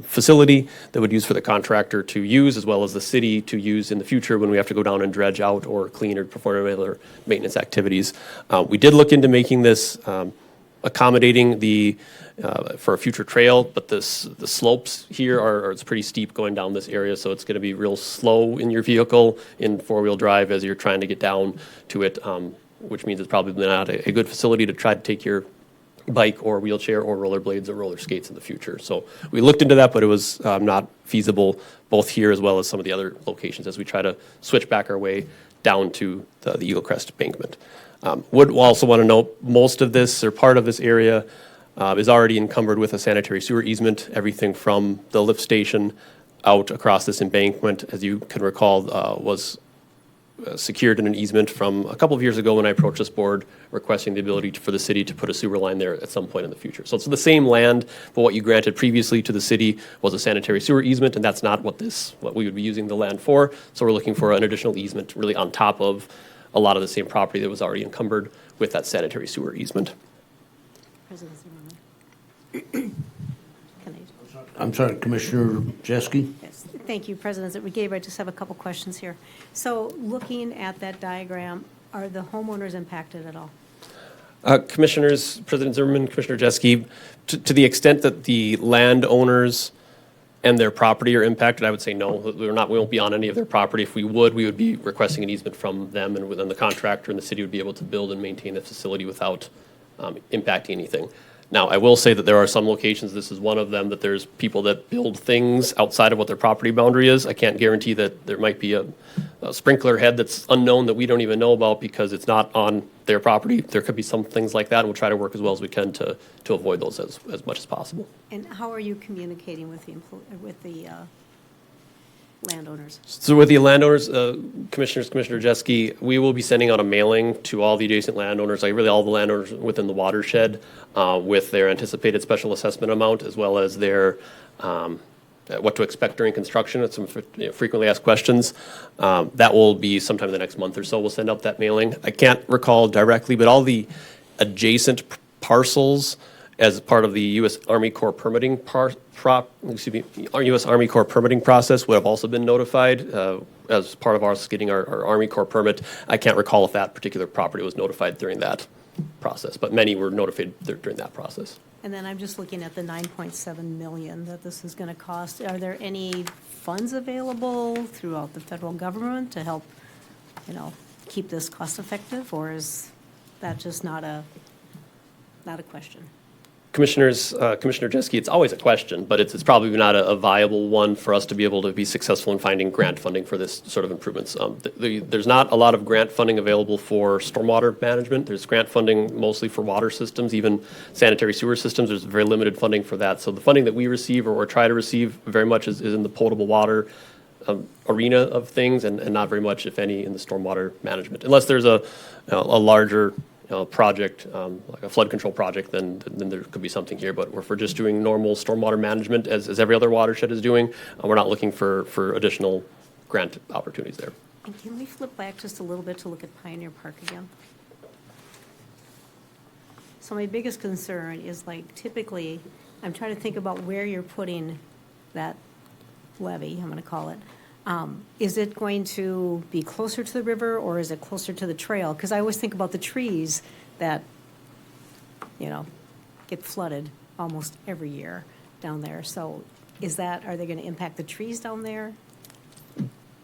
S10: facility that would use for the contractor to use, as well as the city to use in the future when we have to go down and dredge out or clean or perform other maintenance activities. We did look into making this accommodating for a future trail, but the slopes here it's pretty steep going down this area, so it's going to be real slow in your vehicle in four-wheel drive as you're trying to get down to it, which means it's probably not a good facility to try to take your bike or wheelchair or rollerblades or roller skates in the future. So we looked into that, but it was not feasible both here as well as some of the other locations as we try to switch back our way down to the Eagle Crest embankment. Would also want to note most of this or part of this area is already encumbered with a sanitary sewer easement. Everything from the lift station out across this embankment, as you can recall, was secured in an easement from a couple of years ago when I approached this board requesting the ability for the city to put a sewer line there at some point in the future. So it's the same land, but what you granted previously to the city was a sanitary sewer easement, and that's not what we would be using the land for. So we're looking for an additional easement really on top of a lot of the same property that was already encumbered with that sanitary sewer easement.
S6: President Zimmerman.
S1: I'm sorry, Commissioner Jeske?
S6: Yes, thank you, President Gabe. I just have a couple questions here. So looking at that diagram, are the homeowners impacted at all?
S10: Commissioners, President Zimmerman, Commissioner Jeske, to the extent that the landowners and their property are impacted, I would say no. We won't be on any of their property. If we would be requesting an easement from them, and then the contractor and the city would be able to build and maintain the facility without impacting anything. Now, I will say that there are some locations, this is one of them, that there's people that build things outside of what their property boundary is. I can't guarantee that there might be a sprinkler head that's unknown that we don't even know about because it's not on their property. There could be some things like that, and we'll try to work as well as we can to avoid those as much as possible.
S6: And how are you communicating with the landowners?
S10: So with the landowners, Commissioner Jeske, we will be sending out a mailing to all the adjacent landowners, like really all the landowners within the watershed, with their anticipated special assessment amount, as well as their what to expect during construction. It's some frequently asked questions. That will be sometime in the next month or so. We'll send out that mailing. I can't recall directly, but all the adjacent parcels as part of the U.S. Army Corps permitting U.S. Army Corps permitting process would have also been notified as part of us getting our Army Corps permit. I can't recall if that particular property was notified during that process, but many were notified during that process.
S6: And then I'm just looking at the 9.7 million that this is going to cost. Are there any funds available throughout the federal government to help, keep this cost effective, or is that just not a question?
S10: Commissioner Jeske, it's always a question, but it's probably not a viable one for us to be able to be successful in finding grant funding for this sort of improvements. There's not a lot of grant funding available for stormwater management. There's grant funding mostly for water systems, even sanitary sewer systems. There's very limited funding for that. So the funding that we receive or try to receive very much is in the potable water arena of things, and not very much, if any, in the stormwater management. Unless there's a larger project, like a flood control project, then there could be something here. But if we're just doing normal stormwater management, as every other watershed is doing, we're not looking for additional grant opportunities there.
S6: And can we flip back just a little bit to look at Pioneer Park again? So my biggest concern is, typically, I'm trying to think about where you're putting that levee, I'm going to call it. Is it going to be closer to the river, or is it closer to the trail? Because I always think about the trees that, get flooded almost every year down there. So are they going to impact the trees down there?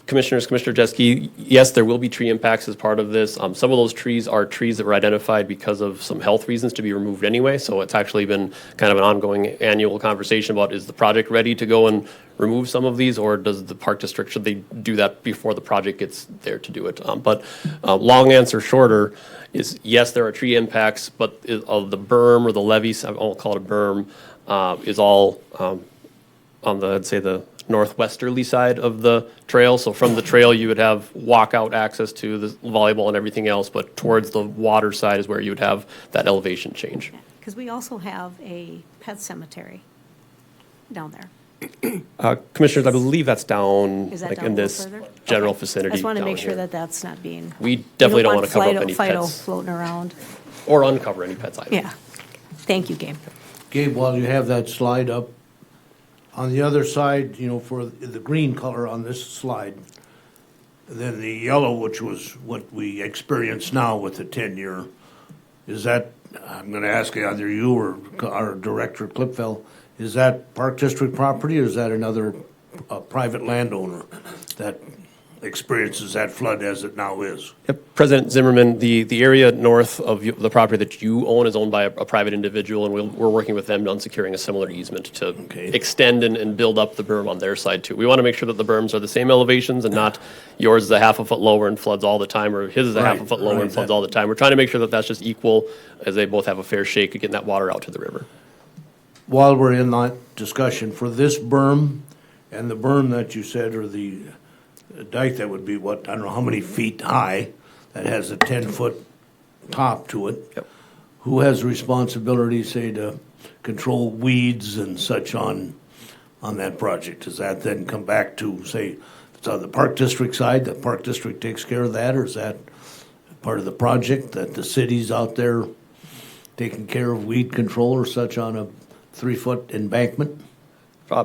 S10: Commissioner Jeske, yes, there will be tree impacts as part of this. Some of those trees are trees that were identified because of some health reasons to be removed anyway. So it's actually been kind of an ongoing annual conversation about, is the project ready to go and remove some of these, or does the park district, should they do that before the project gets there to do it? But long answer shorter is yes, there are tree impacts, but of the berm or the levee, I won't call it a berm, is all on the, I'd say, the northwesterly side of the trail. So from the trail, you would have walkout access to the volleyball and everything else, but towards the water side is where you would have that elevation change.
S6: Because we also have a pet cemetery down there.
S10: Commissioners, I believe that's down
S6: Is that
S10: like
S6: down
S10: in
S6: a little
S10: this
S6: further?
S10: general
S6: Okay.
S10: vicinity.
S6: I just want to
S10: down
S6: make sure
S10: here.
S6: that that's not being.
S10: We definitely don't want to cover up any
S6: Fido
S10: pets
S6: floating around.
S10: or uncover any pets either.
S6: Yeah. Thank you, Gabe.
S1: Gabe, while you have that slide up, on the other side, for the green color on this slide, then the yellow, which was what we experience now with the 10-year, is that, I'm going to ask either you or our director, Clipfell, is that Park District property, or is that another private landowner that experiences that flood as it now is?
S10: Yep. President Zimmerman, the area north of the property that you own is owned by a private individual, and we're working with them on securing a similar easement to extend and build up the berm on their side too. We want to make sure that the berms are the same elevations and not yours is a half a foot lower and floods all the time, or his is a half a foot lower and floods all the time. We're trying to make sure that that's just equal, as they both have a fair shake at getting that water out to the river.
S1: While we're in that discussion, for this berm and the berm that you said, or the dike that would be, I don't know how many feet high, that has a 10-foot top to it.
S10: Yep.
S1: Who has responsibility, say, to control weeds and such on that project? Does that then come back to, say, if it's on the Park District side, the Park District takes care of that, or is that part of the project that the city's out there taking care of weed control or such on a 3-foot embankment?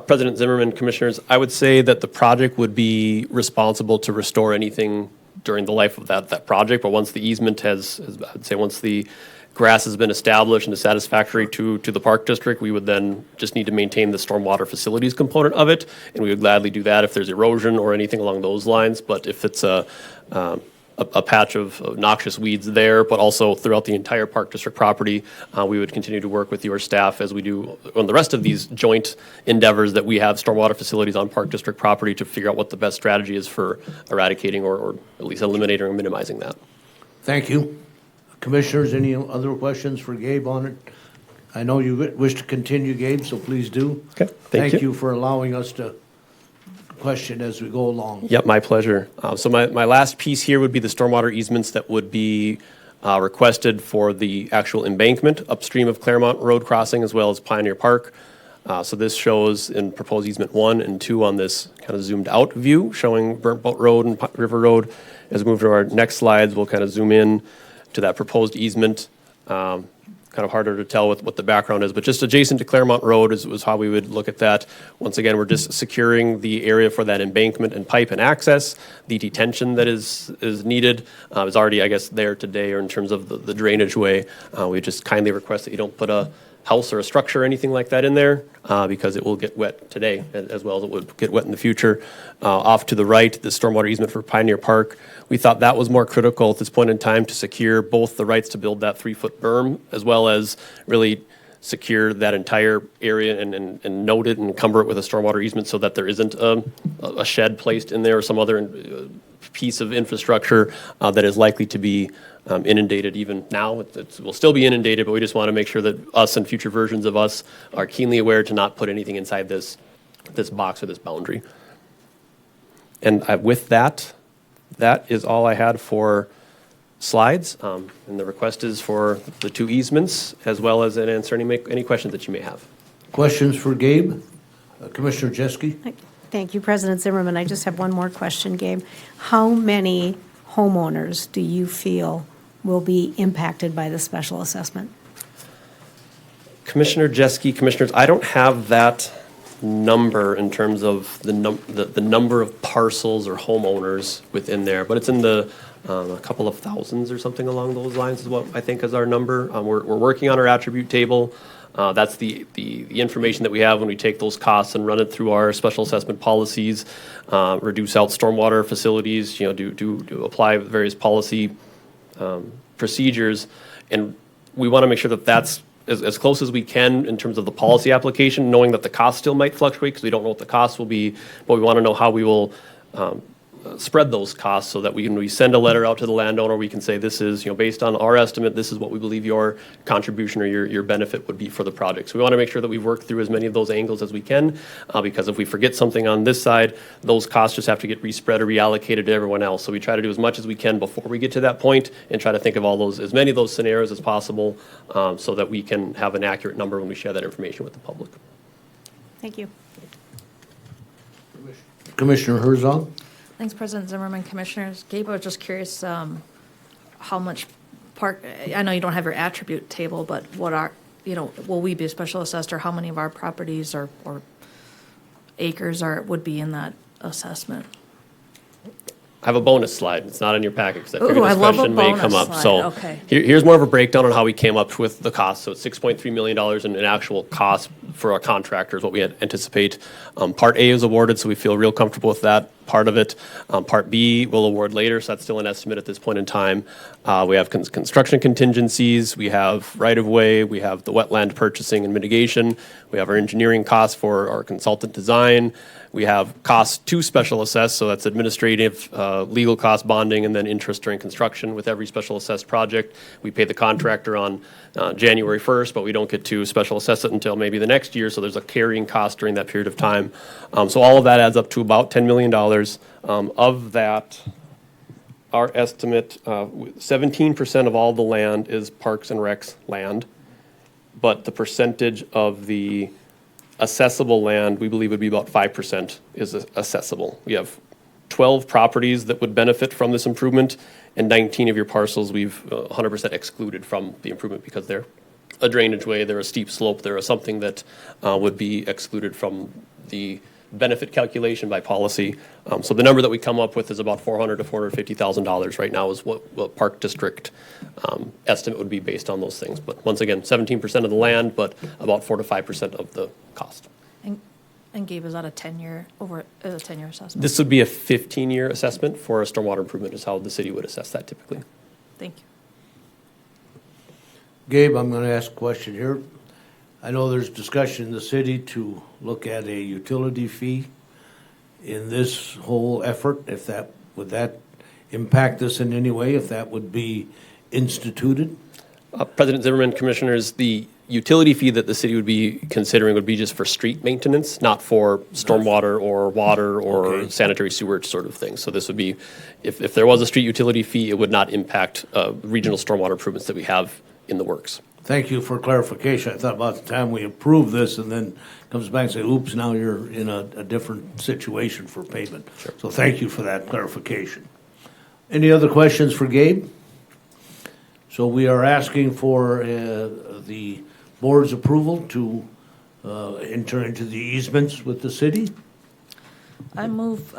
S10: President Zimmerman, Commissioners, I would say that the project would be responsible to restore anything during the life of that project, but once the easement I'd say once the grass has been established and is satisfactory to the park district, we would then just need to maintain the stormwater facilities component of it, and we would gladly do that if there's erosion or anything along those lines. But if it's a patch of noxious weeds there, but also throughout the entire park district property, we would continue to work with your staff as we do on the rest of these joint endeavors that we have stormwater facilities on park district property to figure out what the best strategy is for eradicating or at least eliminating or minimizing that.
S1: Thank you. Commissioners, any other questions for Gabe on it? I know you wish to continue, Gabe, so please do.
S10: Okay, thank
S1: Thank
S10: you.
S1: you for allowing us to question as we go along.
S10: Yep, my pleasure. So my last piece here would be the stormwater easements that would be requested for the actual embankment upstream of Claremont Road crossing as well as Pioneer Park. So this shows in proposed easement 1 and 2 on this kind of zoomed out view showing Burnt Boat Road and River Road. As we move to our next slides, we'll kind of zoom in to that proposed easement. Kind of harder to tell what the background is, but just adjacent to Claremont Road was how we would look at that. Once again, we're just securing the area for that embankment and pipe and access. The detention that is needed is already, I guess, there today, or in terms of the drainage way. We just kindly request that you don't put a house or a structure or anything like that in there because it will get wet today as well as it would get wet in the future. Off to the right, the stormwater easement for Pioneer Park. We thought that was more critical at this point in time to secure both the rights to build that 3-foot berm as well as really secure that entire area and note it and encumber it with a stormwater easement so that there isn't a shed placed in there or some other piece of infrastructure that is likely to be inundated even now. It will still be inundated, but we just want to make sure that us and future versions of us are keenly aware to not put anything inside this box or this boundary. And with that is all I had for slides. And the request is for the 2 easements as well as an answer any questions that you may have.
S1: Questions for Gabe? Commissioner Jeske?
S6: Thank you, President Zimmerman. I just have one more question, Gabe. How many homeowners do you feel will be impacted by the special assessment?
S10: Commissioner Jeske, commissioners, I don't have that number in terms of the number of parcels or homeowners within there, but it's in the a couple of thousands or something along those lines is what I think is our number. We're working on our attribute table. That's the information that we have when we take those costs and run it through our special assessment policies, reduce out stormwater facilities, do apply various policy procedures, and we want to make sure that that's as close as we can in terms of the policy application, knowing that the cost still might fluctuate because we don't know what the cost will be, but we want to know how we will spread those costs so that when we send a letter out to the landowner, we can say this is, based on our estimate, this is what we believe your contribution or your benefit would be for the project. So we want to make sure that we work through as many of those angles as we can, because if we forget something on this side, those costs just have to get respread or reallocated to everyone else. So we try to do as much as we can before we get to that point and try to think of as many of those scenarios as possible, so that we can have an accurate number when we share that information with the public.
S6: Thank you.
S1: Commissioner Herzog?
S7: Thanks, President Zimmerman, Commissioners. Gabe, I was just curious how much park, I know you don't have your attribute table, but what are, will we be special assessed, or how many of our properties or acres would be in that assessment?
S10: I have a bonus slide. It's not in your packet because I figured
S7: Ooh, I
S10: this
S7: love a
S10: question may come
S7: bonus
S10: up.
S7: slide.
S10: So
S7: Okay.
S10: here's more of a breakdown on how we came up with the cost. So it's $6.3 million in actual cost for our contractors, what we anticipate. Part A is awarded, so we feel real comfortable with that part of it. Part B will award later, so that's still an estimate at this point in time. We have construction contingencies, we have right-of-way, we have the wetland purchasing and mitigation, we have our engineering costs for our consultant design, we have costs to special assess, so that's administrative, legal cost, bonding, and then interest during construction with every special assessed project. We pay the contractor on January 1st, but we don't get to special assess it until maybe the next year, so there's a carrying cost during that period of time. So all of that adds up to about $10 million. Of that, our estimate, 17% of all the land is Parks and Recs land, but the percentage of the assessable land, we believe would be about 5% is accessible. We have 12 properties that would benefit from this improvement, and 19 of your parcels we've 100% excluded from the improvement because they're a drainage way, they're a steep slope, they're something that would be excluded from the benefit calculation by policy. So the number that we come up with is about $400,000 to $450,000 right now is what Park District estimate would be based on those things. But once again, 17% of the land, but about 4 to 5% of the cost.
S7: And Gabe, is that a 10-year assessment?
S10: This would be a 15-year assessment for a stormwater improvement is how the city would assess that typically.
S7: Thank you.
S1: Gabe, I'm going to ask a question here. I know there's discussion in the city to look at a utility fee in this whole effort, would that impact us in any way, if that would be instituted?
S10: President Zimmerman, commissioners, the utility fee that the city would be considering would be just for street maintenance, not for stormwater or water or
S1: Okay.
S10: sanitary sewer sort of thing. So this would be, if there was a street utility fee, it would not impact regional stormwater improvements that we have in the works.
S1: Thank you for clarification. I thought about the time we approve this and then comes back and say, oops, now you're in a different situation for payment.
S10: Sure.
S1: So thank you for that clarification. Any other questions for Gabe? So we are asking for the board's approval to enter into the easements with the city.
S7: I move,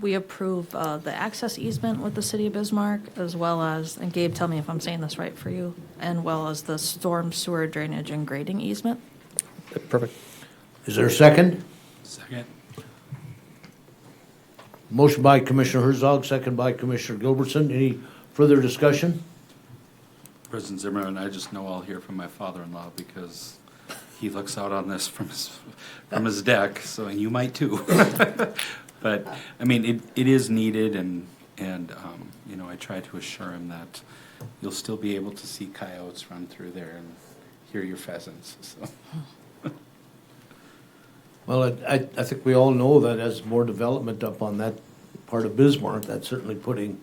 S7: we approve the access easement with the city of Bismarck, as well as, and Gabe, tell me if I'm saying this right for you, and well as the storm sewer drainage and grading easement.
S10: Perfect.
S1: Is there a second?
S3: Second.
S1: Motion by Commissioner Herzog, second by Commissioner Gilbertson. Any further discussion?
S3: President Zimmerman, I just know I'll hear from my father-in-law because he looks out on this from his deck, so and you might too. But, I mean, it is needed and you know, I try to assure him that you'll still be able to see coyotes run through there and hear your pheasants, so.
S1: Well, I think we all know that as more development up on that part of Bismarck, that's certainly putting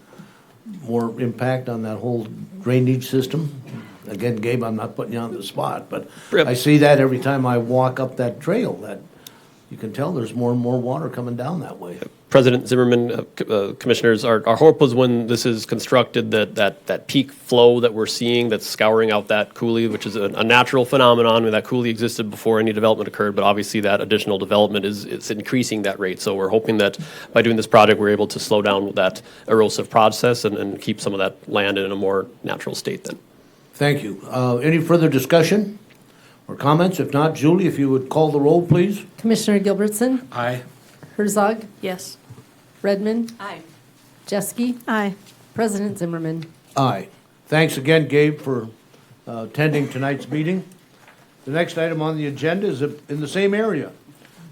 S1: more impact on that whole drainage system. Again, Gabe, I'm not putting you on the spot, but
S10: Yep.
S1: I see that every time I walk up that trail, that you can tell there's more and more water coming down that way.
S10: President Zimmerman, commissioners, our hope was when this is constructed that peak flow that we're seeing that's scouring out that coulee, which is a natural phenomenon. I mean, that coulee existed before any development occurred, but obviously that additional development it's increasing that rate. So we're hoping that by doing this project, we're able to slow down that erosive process and keep some of that land in a more natural state then.
S1: Thank you. Any further discussion or comments? If not, Julie, if you would call the roll, please.
S2: Commissioner Gilbertson,
S3: Aye.
S2: Herzog,
S7: Yes.
S2: Redmond,
S4: Aye.
S2: Jeske,
S6: Aye.
S2: President Zimmerman.
S1: Aye. Thanks again, Gabe, for attending tonight's meeting. The next item on the agenda is in the same area,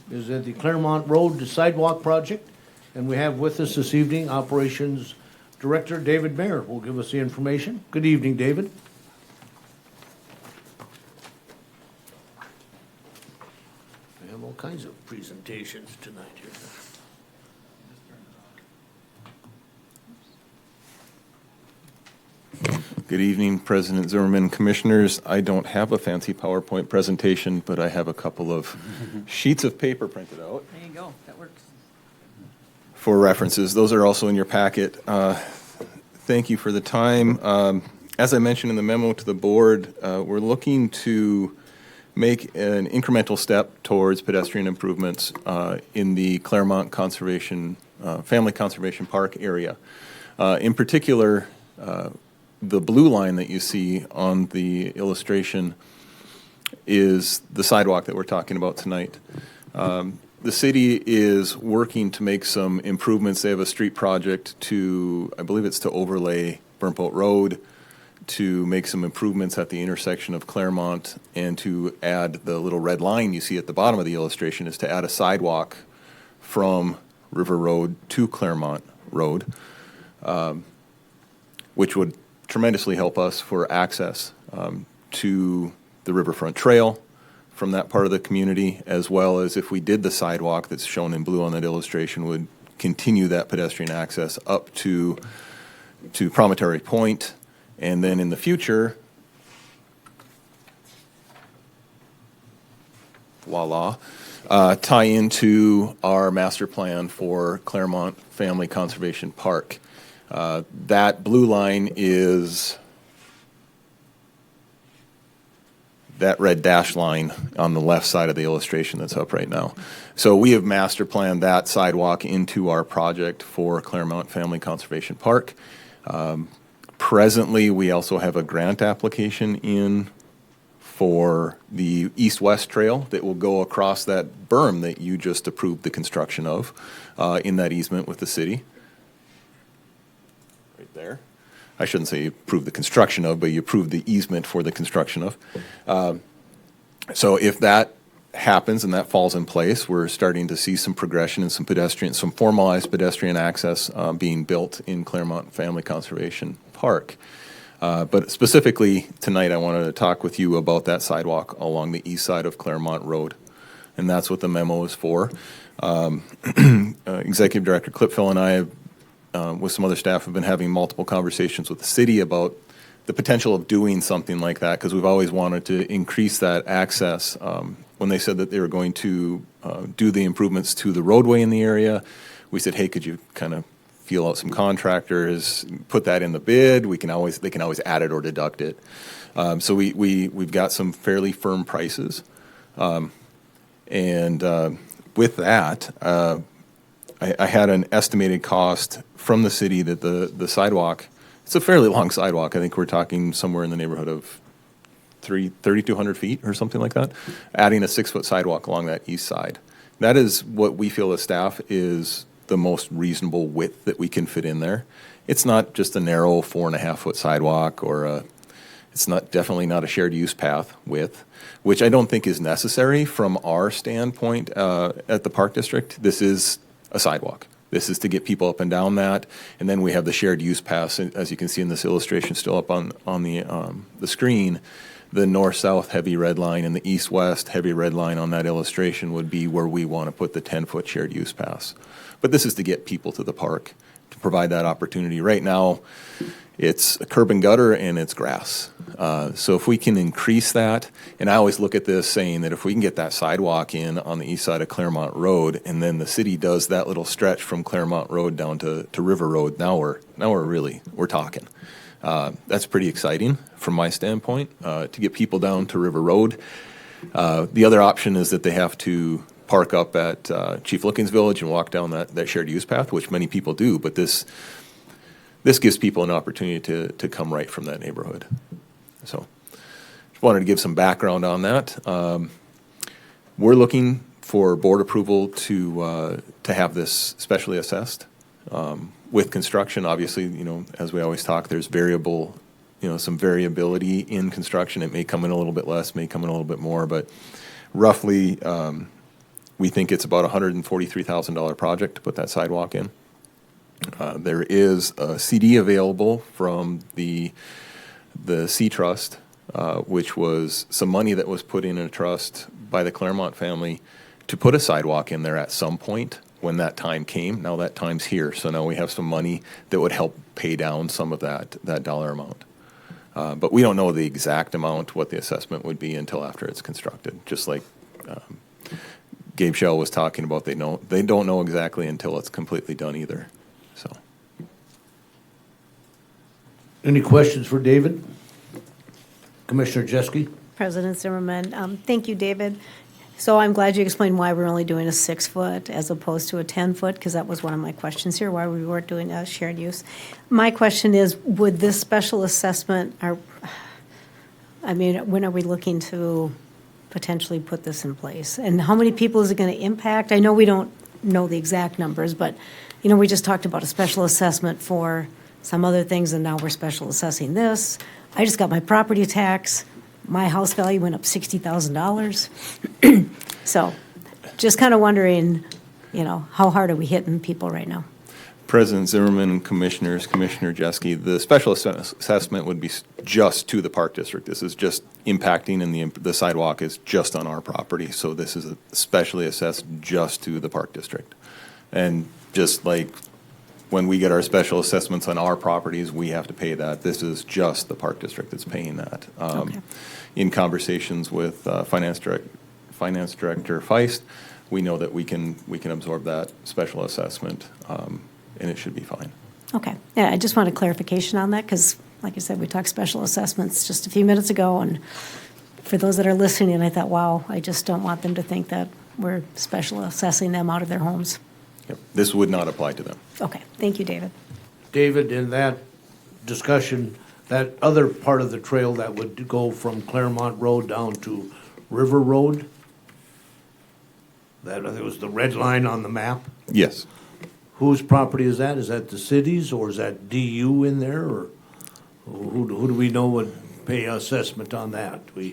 S1: is at the Claremont Road Sidewalk Project. And we have with us this evening Operations Director David Mayer will give us the information. Good evening, David. We have all kinds of presentations tonight here.
S11: Good evening, President Zimmerman, Commissioners. I don't have a fancy PowerPoint presentation, but I have a couple of sheets of paper printed out
S4: There you go, that works.
S11: for references. Those are also in your packet. Thank you for the time. As I mentioned in the memo to the board, we're looking to make an incremental step towards pedestrian improvements in the Claremont Conservation, Family Conservation Park area. In particular, the blue line that you see on the illustration is the sidewalk that we're talking about tonight. The city is working to make some improvements. They have a street project to, I believe it's to overlay Burnt Boat Road, to make some improvements at the intersection of Claremont, and to add the little red line you see at the bottom of the illustration is to add a sidewalk from River Road to Claremont Road, which would tremendously help us for access to the Riverfront Trail from that part of the community, as well as if we did the sidewalk that's shown in blue on that illustration, would continue that pedestrian access up to Promontory Point, and then in the future, voila, tie into our master plan for Claremont Family Conservation Park. That blue line is that red dash line on the left side of the illustration that's up right now. So we have master planned that sidewalk into our project for Claremont Family Conservation Park. Presently, we also have a grant application in for the east-west trail that will go across that berm that you just approved the construction of in that easement with the city. Right there. I shouldn't say you approved the construction of, but you approved the easement for the construction of. So if that happens and that falls in place, we're starting to see some progression and some formalized pedestrian access being built in Claremont Family Conservation Park. But specifically tonight, I wanted to talk with you about that sidewalk along the east side of Claremont Road, and that's what the memo is for. Executive Director Clipfell and I, with some other staff, have been having multiple conversations with the city about the potential of doing something like that, because we've always wanted to increase that access. When they said that they were going to do the improvements to the roadway in the area, we said, hey, could you kind of feel out some contractors, put that in the bid? They can always add it or deduct it. So we've got some fairly firm prices. And with that, I had an estimated cost from the city that the sidewalk, it's a fairly long sidewalk. I think we're talking somewhere in the neighborhood of 3,200 feet or something like that, adding a 6-foot sidewalk along that east side. That is what we feel as staff is the most reasonable width that we can fit in there. It's not just a narrow 4.5-foot sidewalk, or it's definitely not a shared use path width, which I don't think is necessary from our standpoint at the Park District. This is a sidewalk. This is to get people up and down that, and then we have the shared use paths, as you can see in this illustration still up on the screen. The north-south heavy red line and the east-west heavy red line on that illustration would be where we want to put the 10-foot shared use paths. But this is to get people to the park, to provide that opportunity. Right now, it's a curb and gutter and it's grass. So if we can increase that, and I always look at this saying that if we can get that sidewalk in on the east side of Claremont Road, and then the city does that little stretch from Claremont Road down to River Road, now we're talking. That's pretty exciting from my standpoint, to get people down to River Road. The other option is that they have to park up at Chief Looking's Village and walk down that shared use path, which many people do, but this gives people an opportunity to come right from that neighborhood. So just wanted to give some background on that. We're looking for board approval to have this specially assessed. With construction, obviously, as we always talk, there's some variability in construction. It may come in a little bit less, may come in a little bit more, but roughly, we think it's about a $143,000 project to put that sidewalk in. There is a CD available from the Sea Trust, which was some money that was put in a trust by the Claremont family to put a sidewalk in there at some point when that time came. Now that time's here, so now we have some money that would help pay down some of that dollar amount. But we don't know the exact amount, what the assessment would be until after it's constructed. Just like Gabe Shell was talking about, they don't know exactly until it's completely done either. So,
S1: Any questions for David? Commissioner Jeske?
S6: President Zimmerman, thank you, David. So I'm glad you explained why we're only doing a 6-foot as opposed to a 10-foot, because that was one of my questions here, why we weren't doing a shared use. My question is, would this special assessment, when are we looking to potentially put this in place? And how many people is it going to impact? I know we don't know the exact numbers, but, we just talked about a special assessment for some other things, and now we're special assessing this. I just got my property tax. My house value went up $60,000. So just kind of wondering, how hard are we hitting people right now?
S11: President Zimmerman and Commissioners, Commissioner Jeske, the special assessment would be just to the Park District. This is just impacting, and the sidewalk is just on our property. So this is especially assessed just to the Park District. And just like when we get our special assessments on our properties, we have to pay that. This is just the Park District that's paying that.
S6: Okay.
S11: In conversations with Finance Director Feist, we know that we can absorb that special assessment, and it should be fine.
S6: Okay. Yeah, I just wanted clarification on that because, like I said, we talked special assessments just a few minutes ago, and for those that are listening, I thought, wow, I just don't want them to think that we're special assessing them out of their homes.
S11: Yep. This would not apply to them.
S6: Okay, thank you, David.
S1: David, in that discussion, that other part of the trail that would go from Claremont Road down to River Road, that it was the red line on the map,
S11: Yes.
S1: whose property is that? Is that the city's, or is that DU in there, or who do we know would pay assessment on that? Do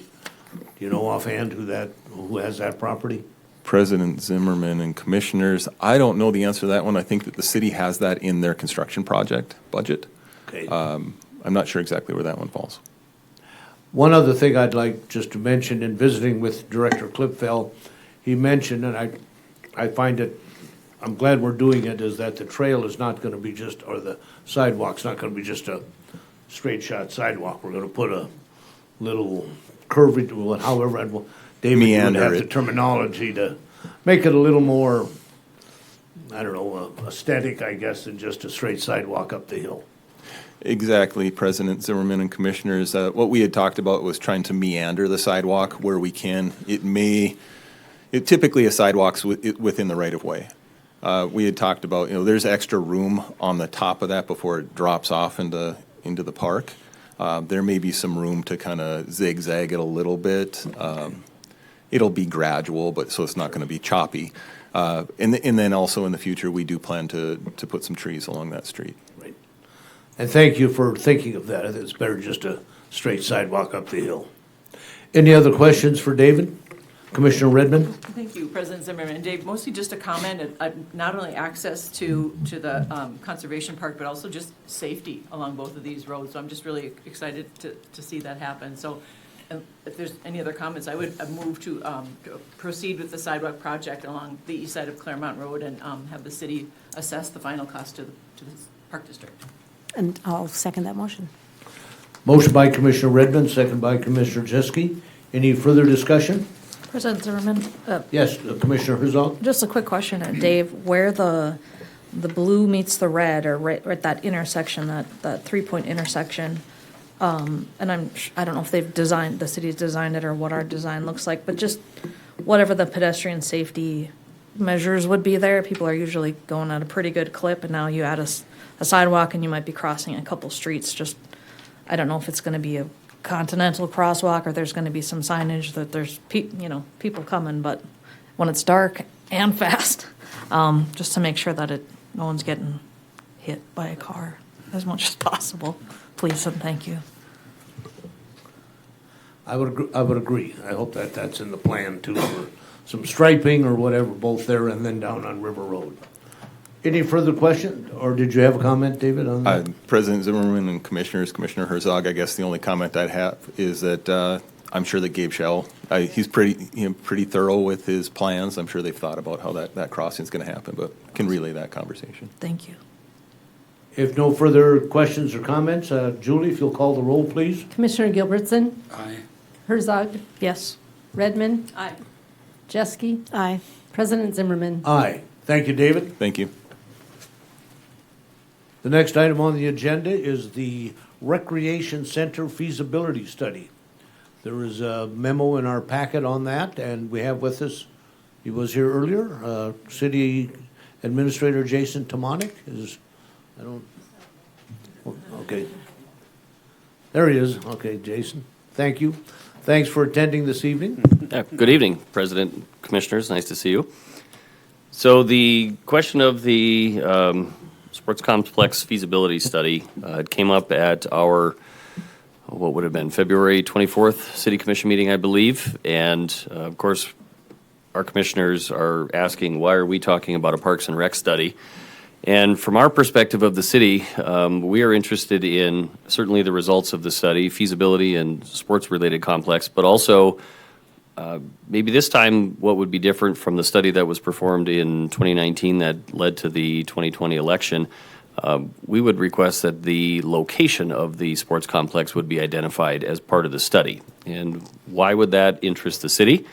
S1: you know offhand who has that property?
S11: President Zimmerman and commissioners, I don't know the answer to that one. I think that the city has that in their construction project budget.
S1: Okay.
S11: I'm not sure exactly where that one falls.
S1: One other thing I'd like just to mention, in visiting with Director Clipfell, he mentioned, and I find it, I'm glad we're doing it, is that the trail is not gonna be just, or the sidewalk's not gonna be just a straight shot sidewalk. We're gonna put a little curvy, however, David, you would
S11: Meander
S1: have the
S11: it.
S1: terminology to make it a little more, I don't know, aesthetic, I guess, than just a straight sidewalk up the hill.
S11: Exactly, President Zimmerman and commissioners. What we had talked about was trying to meander the sidewalk where we can. Typically a sidewalk's within the right of way. We had talked about, there's extra room on the top of that before it drops off into the park. There may be some room to kind of zigzag it a little bit. It'll be gradual, so it's not going to be choppy. And then also in the future, we do plan to put some trees along that street.
S1: Right. And thank you for thinking of that. I think it's better just a straight sidewalk up the hill. Any other questions for David? Commissioner Redmond?
S4: Thank you, President Zimmerman. And Dave, mostly just a comment, not only access to the Conservation Park, but also just safety along both of these roads. So I'm just really excited to see that happen. So if there's any other comments, I would move to proceed with the sidewalk project along the east side of Claremont Road and have the city assess the final cost to the Park District.
S6: And I'll second that motion.
S1: Motion by Commissioner Redmond, second by Commissioner Jeske. Any further discussion?
S7: President Zimmerman,
S1: Yes, Commissioner Herzog?
S7: just a quick question, Dave, where the blue meets the red, or right at that intersection, that 3-point intersection, and I don't know if the city's designed it or what our design looks like, but just whatever the pedestrian safety measures would be there. People are usually going at a pretty good clip, and now you add a sidewalk and you might be crossing a couple streets. Just, I don't know if it's going to be a continental crosswalk or there's going to be some signage that there's people coming, but when it's dark and fast, just to make sure that no one's getting hit by a car as much as possible, please and thank you.
S1: I would agree. I hope that's in the plan too, for some striping or whatever, both there and then down on River Road. Any further questions, or did you have a comment, David, on that?
S11: President Zimmerman and commissioners, Commissioner Herzog, I guess the only comment I'd have is that I'm sure that Gabe Shell, he's pretty thorough with his plans. I'm sure they've thought about how that crossing is going to happen, but can relay that conversation.
S7: Thank you.
S1: If no further questions or comments, Julie, if you'll call the roll, please.
S2: Commissioner Gilbertson?
S3: Aye.
S2: Herzog?
S7: Yes.
S2: Redmond?
S4: Aye.
S2: Jeske?
S6: Aye.
S2: President Zimmerman?
S1: Aye. Thank you, David.
S11: Thank you.
S1: The next item on the agenda is the Recreation Center feasibility study. There is a memo in our packet on that, and we have with us, he was here earlier, City Administrator Jason Tomanik okay. There he is. Okay, Jason. Thank you. Thanks for attending this evening.
S12: Good evening, President, Commissioners. Nice to see you. So the question of the Sports Complex feasibility study it came up at our, what would have been, February 24th City Commission meeting, I believe. And, of course, our commissioners are asking, why are we talking about a Parks and Rec study? And from our perspective of the city, we are interested in certainly the results of the study, feasibility and sports-related complex, but also maybe this time what would be different from the study that was performed in 2019 that led to the 2020 election. We would request that the location of the sports complex would be identified as part of the study. And why would that interest the city?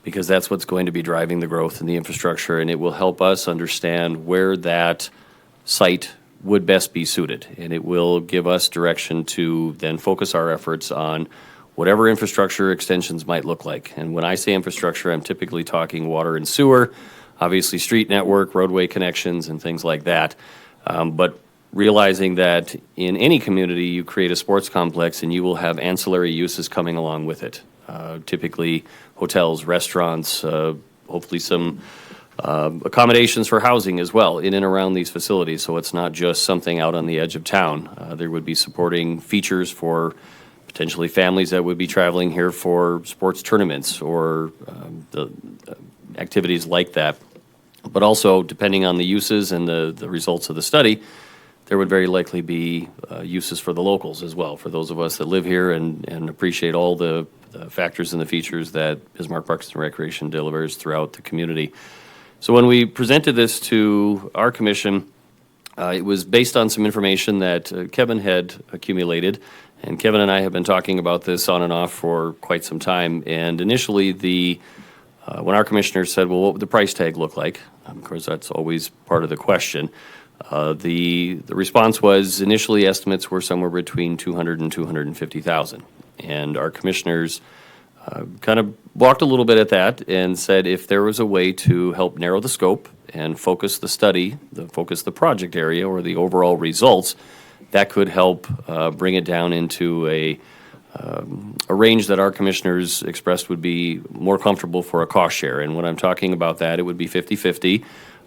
S12: Because that's what's going to be driving the growth in the infrastructure, and it will help us understand where that site would best be suited. And it will give us direction to then focus our efforts on whatever infrastructure extensions might look like. And when I say infrastructure, I'm typically talking water and sewer, obviously street network, roadway connections, and things like that. But realizing that in any community, you create a sports complex and you will have ancillary uses coming along with it. Typically hotels, restaurants, hopefully some accommodations for housing as well in and around these facilities. So it's not just something out on the edge of town. There would be supporting features for potentially families that would be traveling here for sports tournaments or the activities like that. But also, depending on the uses and the results of the study, there would very likely be uses for the locals as well, for those of us that live here and appreciate all the factors and the features that Bismarck Parks and Recreation delivers throughout the community. So when we presented this to our commission, it was based on some information that Kevin had accumulated. And Kevin and I have been talking about this on and off for quite some time. And initially, when our commissioners said, well, what would the price tag look like? Of course, that's always part of the question. The response was initially estimates were somewhere between $200,000 and $250,000. And our commissioners kind of walked a little bit at that and said if there was a way to help narrow the scope and focus the study, focus the project area or the overall results, that could help bring it down into a range that our commissioners expressed would be more comfortable for a cost share. And when I'm talking about that, it would be 50-50.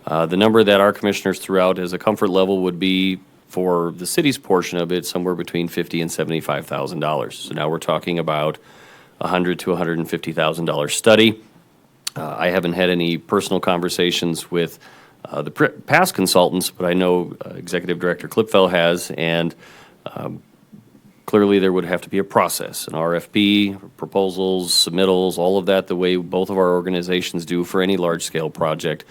S12: The number that our commissioners threw out as a comfort level would be for the city's portion of it somewhere between $50,000 and $75,000. So now we're talking about $100,000 to $150,000 study. I haven't had any personal conversations with the past consultants, but I know Executive Director Klipfel has, and clearly there would have to be a process, an RFP, proposals, submittals, all of that, the way both of our organizations do for any large-scale project.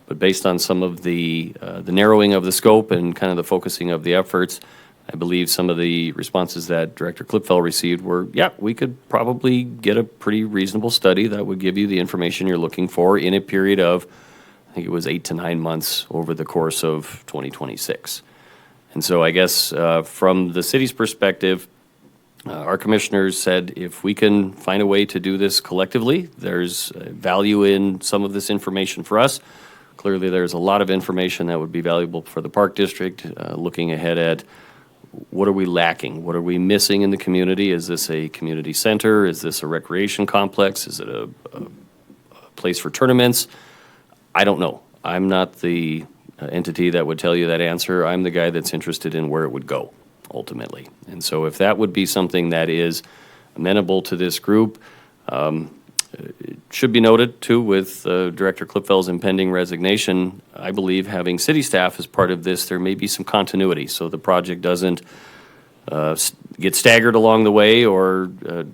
S12: But based on some of the narrowing of the scope and kind of the focusing of the efforts, I believe some of the responses that Director Klipfel received were, yeah, we could probably get a pretty reasonable study that would give you the information you're looking for in a period of, I think it was 8 to 9 months over the course of 2026. And so I guess from the city's perspective, our commissioners said if we can find a way to do this collectively, there's value in some of this information for us. Clearly, there's a lot of information that would be valuable for the Park District, looking ahead at what are we lacking? What are we missing in the community? Is this a community center? Is this a recreation complex? Is it a place for tournaments? I don't know. I'm not the entity that would tell you that answer. I'm the guy that's interested in where it would go, ultimately. And so if that would be something that is amenable to this group, it should be noted, too, with Director Klipfel's impending resignation, I believe having city staff as part of this, there may be some continuity, so the project doesn't get staggered along the way, or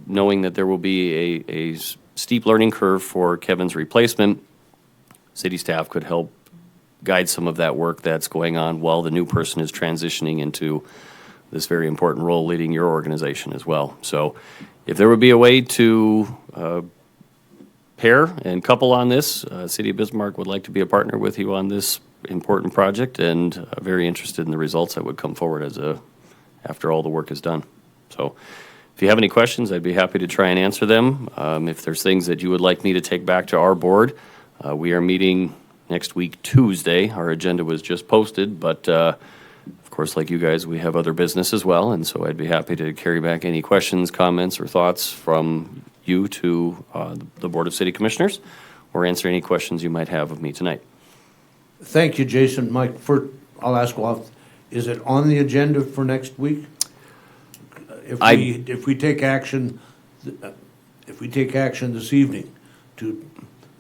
S12: knowing that there will be a steep learning curve for Kevin's replacement, city staff could help guide some of that work that's going on while the new person is transitioning into this very important role leading your organization as well. So if there would be a way to pair and couple on this, City of Bismarck would like to be a partner with you on this important project, and very interested in the results that would come forward after all the work is done. So if you have any questions, I'd be happy to try and answer them. If there's things that you would like me to take back to our board, we are meeting next week, Tuesday. Our agenda was just posted, but of course, like you guys, we have other business as well, and so I'd be happy to carry back any questions, comments, or thoughts from you to the Board of City Commissioners, or answer any questions you might have of me tonight.
S1: Thank you, Jason. Mike, I'll ask off, is it on the agenda for next week? If we take action this evening to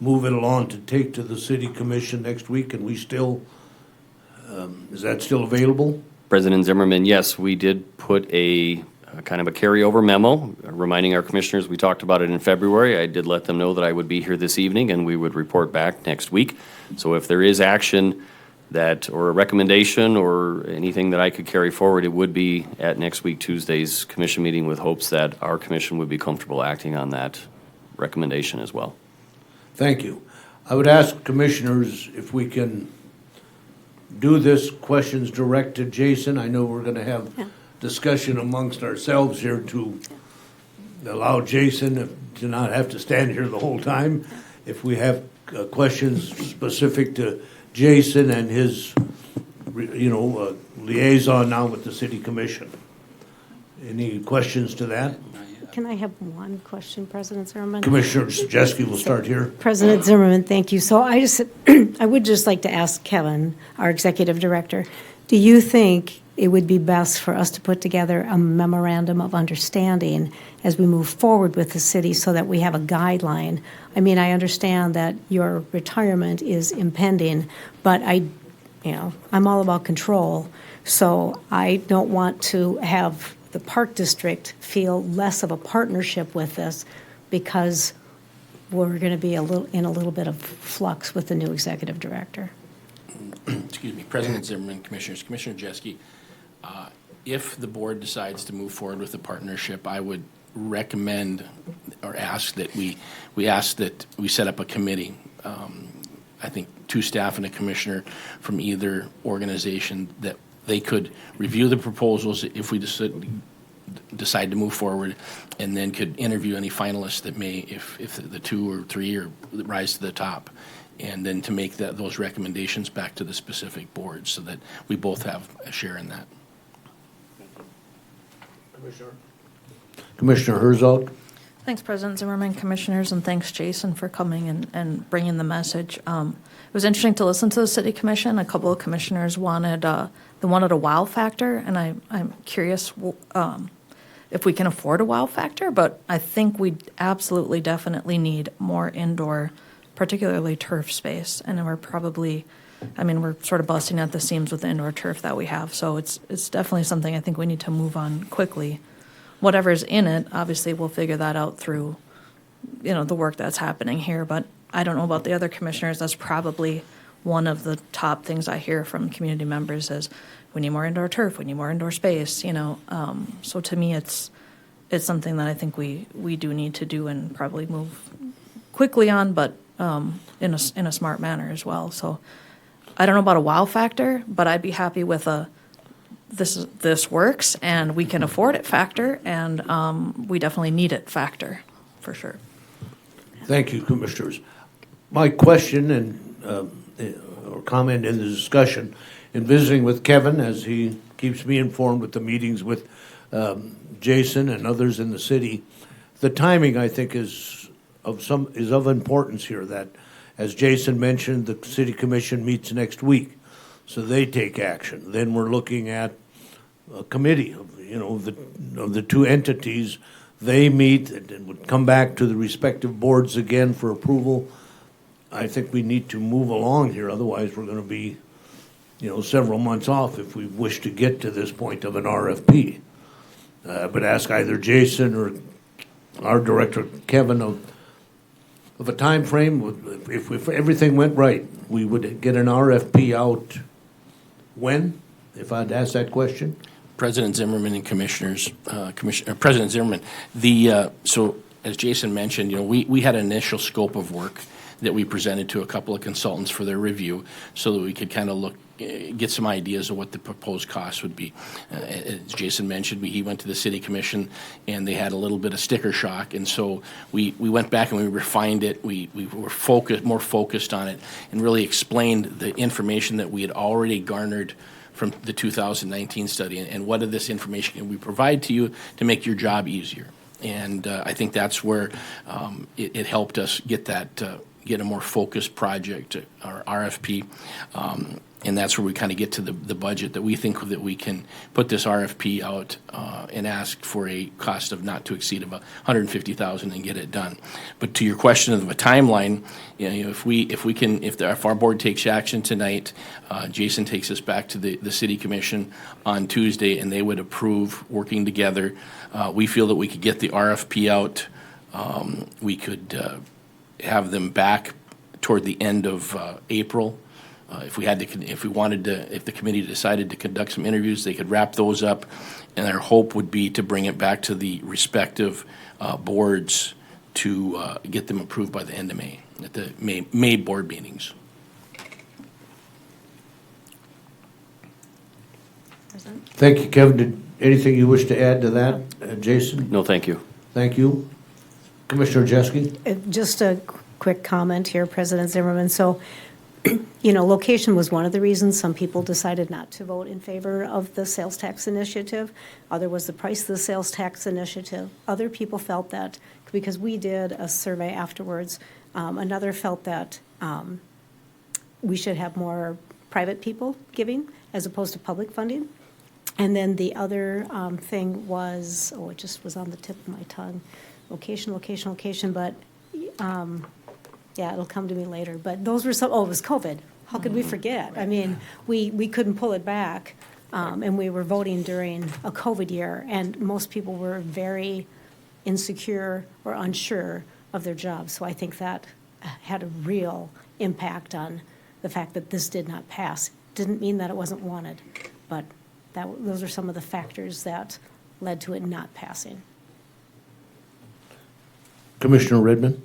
S1: move it along to take to the City Commission next week, and we still, is that still available?
S12: President Zimmerman, yes, we did put a kind of a carryover memo reminding our commissioners, we talked about it in February. I did let them know that I would be here this evening and we would report back next week. So if there is action or a recommendation or anything that I could carry forward, it would be at next week, Tuesday's commission meeting, with hopes that our commission would be comfortable acting on that recommendation as well.
S1: Thank you. I would ask commissioners if we can do this questions direct to Jason. I know we're going to have discussion amongst ourselves here to allow Jason to not have to stand here the whole time. If we have questions specific to Jason and his, liaison now with the city commission. Any questions to that?
S6: Can I have one question, President Zimmerman?
S1: Commissioner Jeske will start here.
S6: President Zimmerman, thank you. So I would just like to ask Kevin, our executive director, do you think it would be best for us to put together a memorandum of understanding as we move forward with the city so that we have a guideline? I mean, I understand that your retirement is impending, but I'm all about control. So I don't want to have the Park District feel less of a partnership with this because we're going to be in a little bit of flux with the new executive director.
S13: Excuse me, President Zimmerman, Commissioners, Commissioner Jeske, if the board decides to move forward with the partnership, I would recommend or ask that we set up a committee. I think 2 staff and a commissioner from either organization that they could review the proposals if we decide to move forward, and then could interview any finalists that may, if the 2 or 3 rise to the top, and then to make those recommendations back to the specific boards so that we both have a share in that.
S1: Commissioner Herzog?
S7: Thanks, President Zimmerman, Commissioners, and thanks, Jason, for coming and bringing the message. It was interesting to listen to the City Commission. A couple of commissioners wanted a wow factor, and I'm curious if we can afford a wow factor, but I think we absolutely definitely need more indoor, particularly turf space, and we're sort of busting at the seams with the indoor turf that we have, so it's definitely something I think we need to move on quickly. Whatever's in it, obviously, we'll figure that out through, the work that's happening here, but I don't know about the other commissioners. That's probably one of the top things I hear from community members is we need more indoor turf, we need more indoor space, So to me, it's something that I think we do need to do and probably move quickly on, but in a smart manner as well. So I don't know about a wow factor, but I'd be happy with a this works and we can afford it factor, and we definitely need it factor, for sure.
S1: Thank you, Commissioners. My question and or comment in the discussion, in visiting with Kevin, as he keeps me informed with the meetings with Jason and others in the city, the timing, I think, is of importance here. That, as Jason mentioned, the City Commission meets next week, so they take action. Then we're looking at a committee of the 2 entities. They meet and would come back to the respective boards again for approval. I think we need to move along here, otherwise we're going to be, several months off if we wish to get to this point of an RFP. But ask either Jason or our director, Kevin, of a time frame. If everything went right, we would get an RFP out when, if I'd ask that question?
S13: President Zimmerman and Commissioners, President Zimmerman, so as Jason mentioned, we had an initial scope of work that we presented to a couple of consultants for their review so that we could kind of get some ideas of what the proposed costs would be. As Jason mentioned, he went to the City Commission and they had a little bit of sticker shock, and so we went back and we refined it. We were more focused on it and really explained the information that we had already garnered from the 2019 study, and what of this information can we provide to you to make your job easier. And I think that's where it helped us get a more focused project, our RFP. And that's where we kind of get to the budget that we think that we can put this RFP out and ask for a cost of not to exceed of $150,000 and get it done. But to your question of a timeline, if our board takes action tonight, Jason takes us back to the City Commission on Tuesday, and they would approve working together. We feel that we could get the RFP out. We could have them back toward the end of April. If the committee decided to conduct some interviews, they could wrap those up, and our hope would be to bring it back to the respective boards to get them approved by the end of May, at the May board meetings.
S1: Thank you, Kevin. Anything you wish to add to that, Jason?
S12: No, thank you.
S1: Thank you. Commissioner Jeske?
S6: Just a quick comment here, President Zimmerman. So, location was one of the reasons some people decided not to vote in favor of the sales tax initiative. Other was the price of the sales tax initiative. Other people felt that, because we did a survey afterwards, another felt that we should have more private people giving as opposed to public funding. And then the other thing was, it just was on the tip of my tongue, location, but yeah, it'll come to me later. But those were it was COVID. How could we forget? I mean, we couldn't pull it back, and we were voting during a COVID year, and most people were very insecure or unsure of their jobs. So I think that had a real impact on the fact that this did not pass. Didn't mean that it wasn't wanted, but those are some of the factors that led to it not passing.
S1: Commissioner Redmond?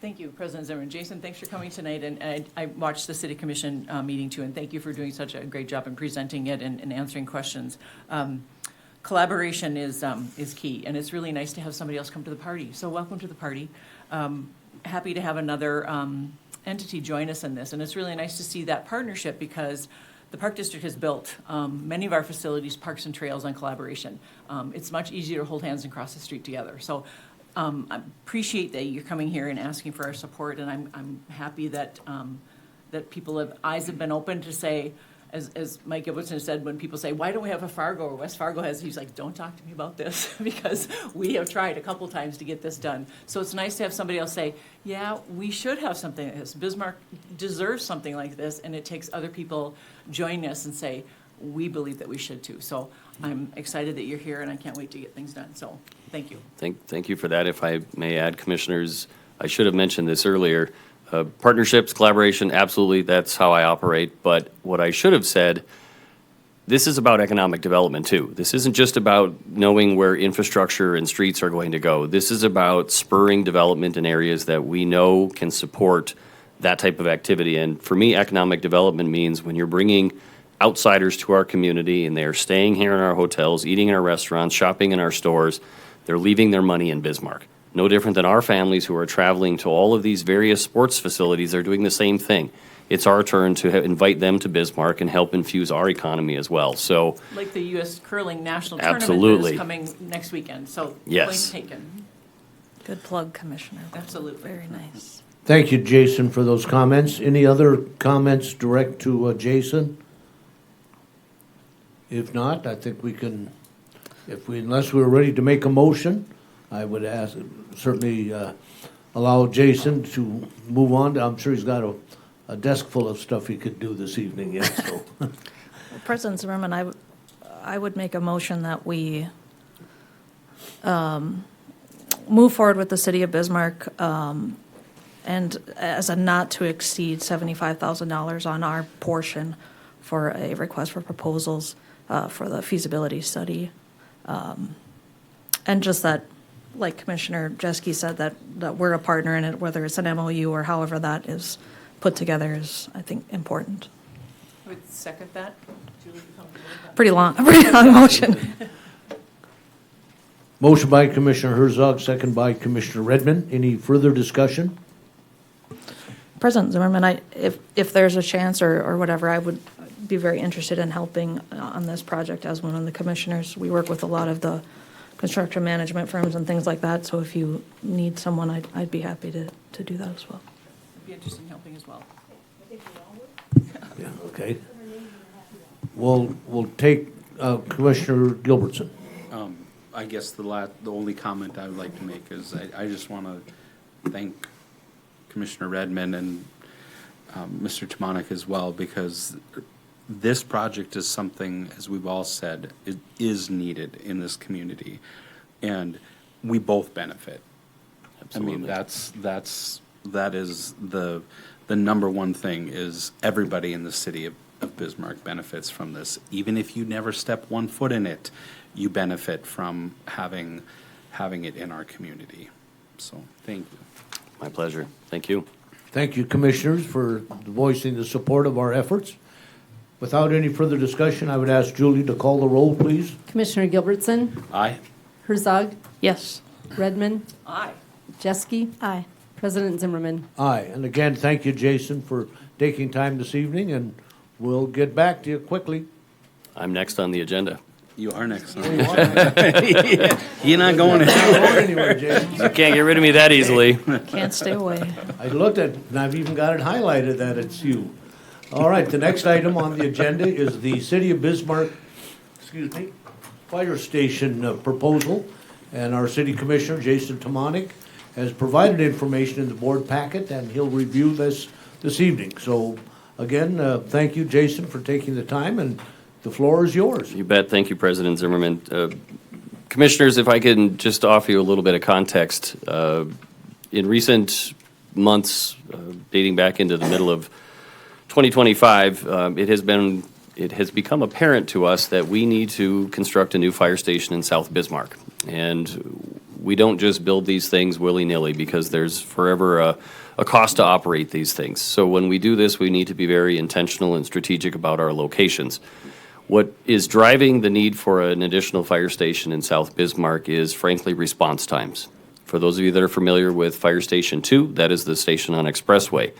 S4: Thank you, President Zimmerman. Jason, thanks for coming tonight, and I watched the City Commission meeting too, and thank you for doing such a great job in presenting it and answering questions. Collaboration is key, and it's really nice to have somebody else come to the party. So welcome to the party. Happy to have another entity join us in this, and it's really nice to see that partnership because the Park District has built many of our facilities, parks and trails on collaboration. It's much easier to hold hands and cross the street together. So I appreciate that you're coming here and asking for our support, and I'm happy that that eyes have been open to say, as Mike Gilbertson said, when people say, why don't we have a Fargo or West Fargo has, he's like, don't talk to me about this because we have tried a couple times to get this done. So it's nice to have somebody else say, yeah, we should have something like this. Bismarck deserves something like this, and it takes other people joining us and say, we believe that we should too. So I'm excited that you're here, and I can't wait to get things done. So thank you.
S12: Thank you for that. If I may add, Commissioners, I should have mentioned this earlier. Partnerships, collaboration, absolutely, that's how I operate. But what I should have said, this is about economic development too. This isn't just about knowing where infrastructure and streets are going to go. This is about spurring development in areas that we know can support that type of activity. And for me, economic development means when you're bringing outsiders to our community and they're staying here in our hotels, eating in our restaurants, shopping in our stores, they're leaving their money in Bismarck. No different than our families who are traveling to all of these various sports facilities are doing the same thing. It's our turn to invite them to Bismarck and help infuse our economy as well. So,
S4: like the U.S. Curling National Tournament
S12: absolutely.
S4: that is coming next weekend. So
S12: Yes.
S4: point taken.
S7: Good plug, Commissioner.
S4: Absolutely.
S7: Very nice.
S1: Thank you, Jason, for those comments. Any other comments direct to Jason? If not, I think we can, unless we're ready to make a motion, I would certainly allow Jason to move on. I'm sure he's got a desk full of stuff he could do this evening yet, so.
S7: President Zimmerman, I would make a motion that we move forward with the city of Bismarck and as a not to exceed $75,000 on our portion for a request for proposals for the feasibility study. And just that, like Commissioner Jeske said, that we're a partner in it, whether it's an MOU or however that is put together is, I think, important.
S4: I would second that. Julie, you comfortable with that?
S7: Pretty long motion.
S1: Motion by Commissioner Herzog, second by Commissioner Redmond. Any further discussion?
S7: President Zimmerman, if there's a chance or whatever, I would be very interested in helping on this project as one of the commissioners. We work with a lot of the construction management firms and things like that, so if you need someone, I'd be happy to do that as well.
S4: I'd be interested in helping as well.
S1: Yeah, okay. We'll take Commissioner Gilbertson.
S3: I guess the only comment I would like to make is I just want to thank Commissioner Redmond and Mr. Timonek as well, because this project is something, as we've all said, it is needed in this community, and we both benefit.
S12: Absolutely.
S3: I mean, that is the number one thing is everybody in the city of Bismarck benefits from this. Even if you never step one foot in it, you benefit from having it in our community. So, thank you.
S12: My pleasure. Thank you.
S1: Thank you, Commissioners, for voicing the support of our efforts. Without any further discussion, I would ask Julie to call the roll, please.
S2: Commissioner Gilbertson,
S3: Aye.
S2: Herzog,
S7: Yes.
S2: Redmond,
S4: Aye.
S2: Jeske,
S6: Aye.
S2: President Zimmerman.
S1: Aye, and again, thank you, Jason, for taking time this evening, and we'll get back to you quickly.
S12: I'm next on the agenda.
S3: You are next.
S1: There you are.
S3: You're not going
S1: Not
S3: ahead.
S1: going anywhere, Jason.
S12: You can't get rid of me that easily.
S7: Can't stay away.
S1: I looked at, and I've even got it highlighted that it's you. All right, the next item on the agenda is the City of Bismarck, fire station proposal. And our city commissioner, Jason Tomanik, has provided information in the board packet, and he'll review this evening. So again, thank you, Jason, for taking the time, and the floor is yours.
S12: You bet. Thank you, President Zimmerman. Commissioners, if I can just offer you a little bit of context. In recent months, dating back into the middle of 2025, it has become apparent to us that we need to construct a new fire station in South Bismarck. And we don't just build these things willy-nilly because there's forever a cost to operate these things. So when we do this, we need to be very intentional and strategic about our locations. What is driving the need for an additional fire station in South Bismarck is, frankly, response times. For those of you that are familiar with Fire Station 2, that is the station on Expressway.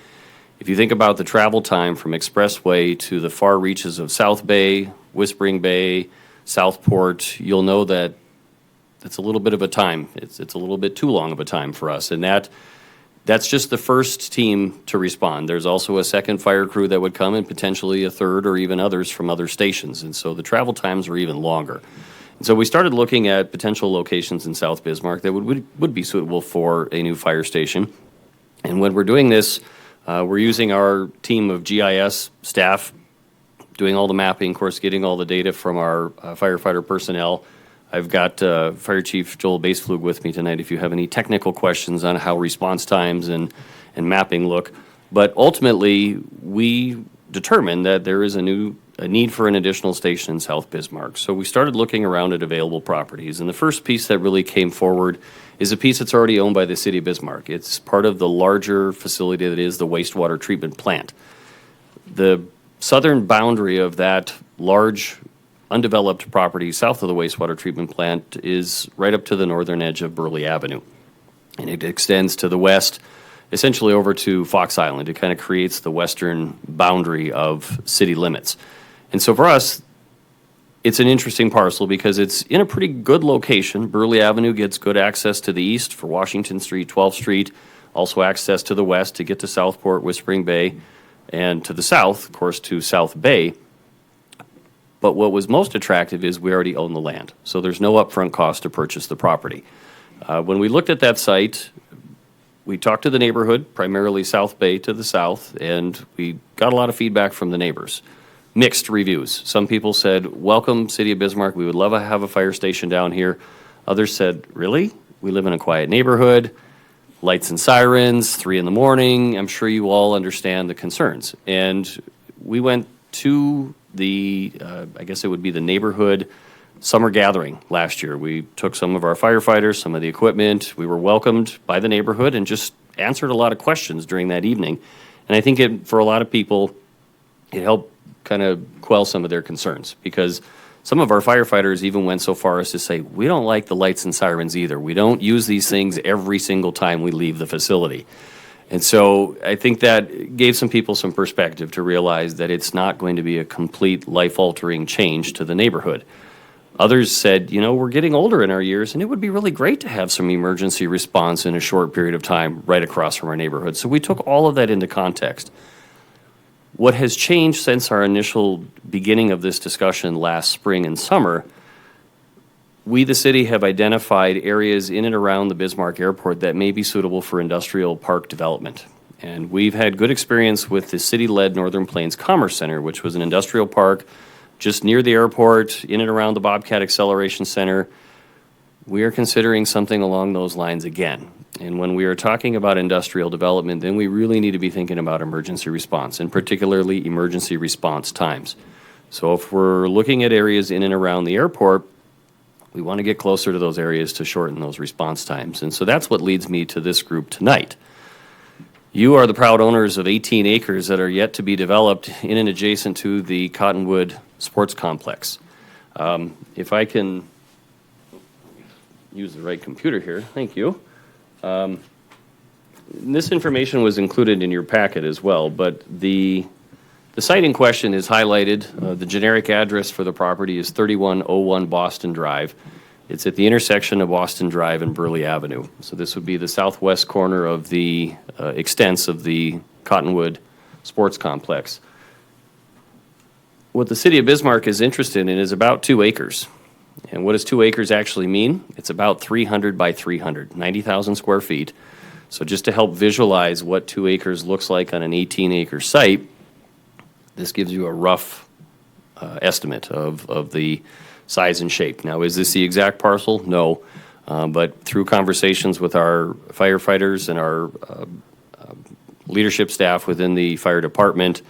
S12: If you think about the travel time from Expressway to the far reaches of South Bay, Whispering Bay, Southport, you'll know that it's a little bit of a time. It's a little bit too long of a time for us. And that's just the first team to respond. There's also a second fire crew that would come and potentially a third or even others from other stations. And so the travel times are even longer. And so we started looking at potential locations in South Bismarck that would be suitable for a new fire station. And when we're doing this, we're using our team of GIS staff, doing all the mapping, of course, getting all the data from our firefighter personnel. I've got Fire Chief Joel Baseflug with me tonight if you have any technical questions on how response times and mapping look. But ultimately, we determined that there is a need for an additional station in South Bismarck. So we started looking around at available properties. And the first piece that really came forward is a piece that's already owned by the city of Bismarck. It's part of the larger facility that is the wastewater treatment plant. The southern boundary of that large undeveloped property south of the wastewater treatment plant is right up to the northern edge of Burley Avenue. And it extends to the west, essentially over to Fox Island. It kind of creates the western boundary of city limits. And so for us, it's an interesting parcel because it's in a pretty good location. Burley Avenue gets good access to the east for Washington Street, 12th Street, also access to the west to get to Southport, Whispering Bay, and to the south, of course, to South Bay. But what was most attractive is we already own the land, so there's no upfront cost to purchase the property. When we looked at that site, we talked to the neighborhood, primarily South Bay to the south, and we got a lot of feedback from the neighbors. Mixed reviews. Some people said, welcome, City of Bismarck, we would love to have a fire station down here. Others said, really? We live in a quiet neighborhood, lights and sirens, 3 a.m. I'm sure you all understand the concerns. And we went to the, I guess it would be the neighborhood summer gathering last year. We took some of our firefighters, some of the equipment. We were welcomed by the neighborhood and just answered a lot of questions during that evening. And I think for a lot of people, it helped kind of quell some of their concerns because some of our firefighters even went so far as to say, we don't like the lights and sirens either. We don't use these things every single time we leave the facility. And so I think that gave some people some perspective to realize that it's not going to be a complete life-altering change to the neighborhood. Others said, we're getting older in our years, and it would be really great to have some emergency response in a short period of time right across from our neighborhood. So we took all of that into context. What has changed since our initial beginning of this discussion last spring and summer, we, the city, have identified areas in and around the Bismarck Airport that may be suitable for industrial park development. And we've had good experience with the city-led Northern Plains Commerce Center, which was an industrial park just near the airport, in and around the Bobcat Acceleration Center. We are considering something along those lines again. And when we are talking about industrial development, then we really need to be thinking about emergency response, and particularly emergency response times. So if we're looking at areas in and around the airport, we want to get closer to those areas to shorten those response times. And so that's what leads me to this group tonight. You are the proud owners of 18 acres that are yet to be developed in and adjacent to the Cottonwood Sports Complex. If I can use the right computer here. Thank you. This information was included in your packet as well, but the site in question is highlighted. The generic address for the property is 3101 Boston Drive. It's at the intersection of Boston Drive and Burley Avenue. So this would be the southwest corner of the extents of the Cottonwood Sports Complex. What the city of Bismarck is interested in is about 2 acres. And what does 2 acres actually mean? It's about 300 by 300, 90,000 square feet. So just to help visualize what 2 acres looks like on an 18-acre site, this gives you a rough estimate of the size and shape. Now, is this the exact parcel? No. But through conversations with our firefighters and our leadership staff within the fire department,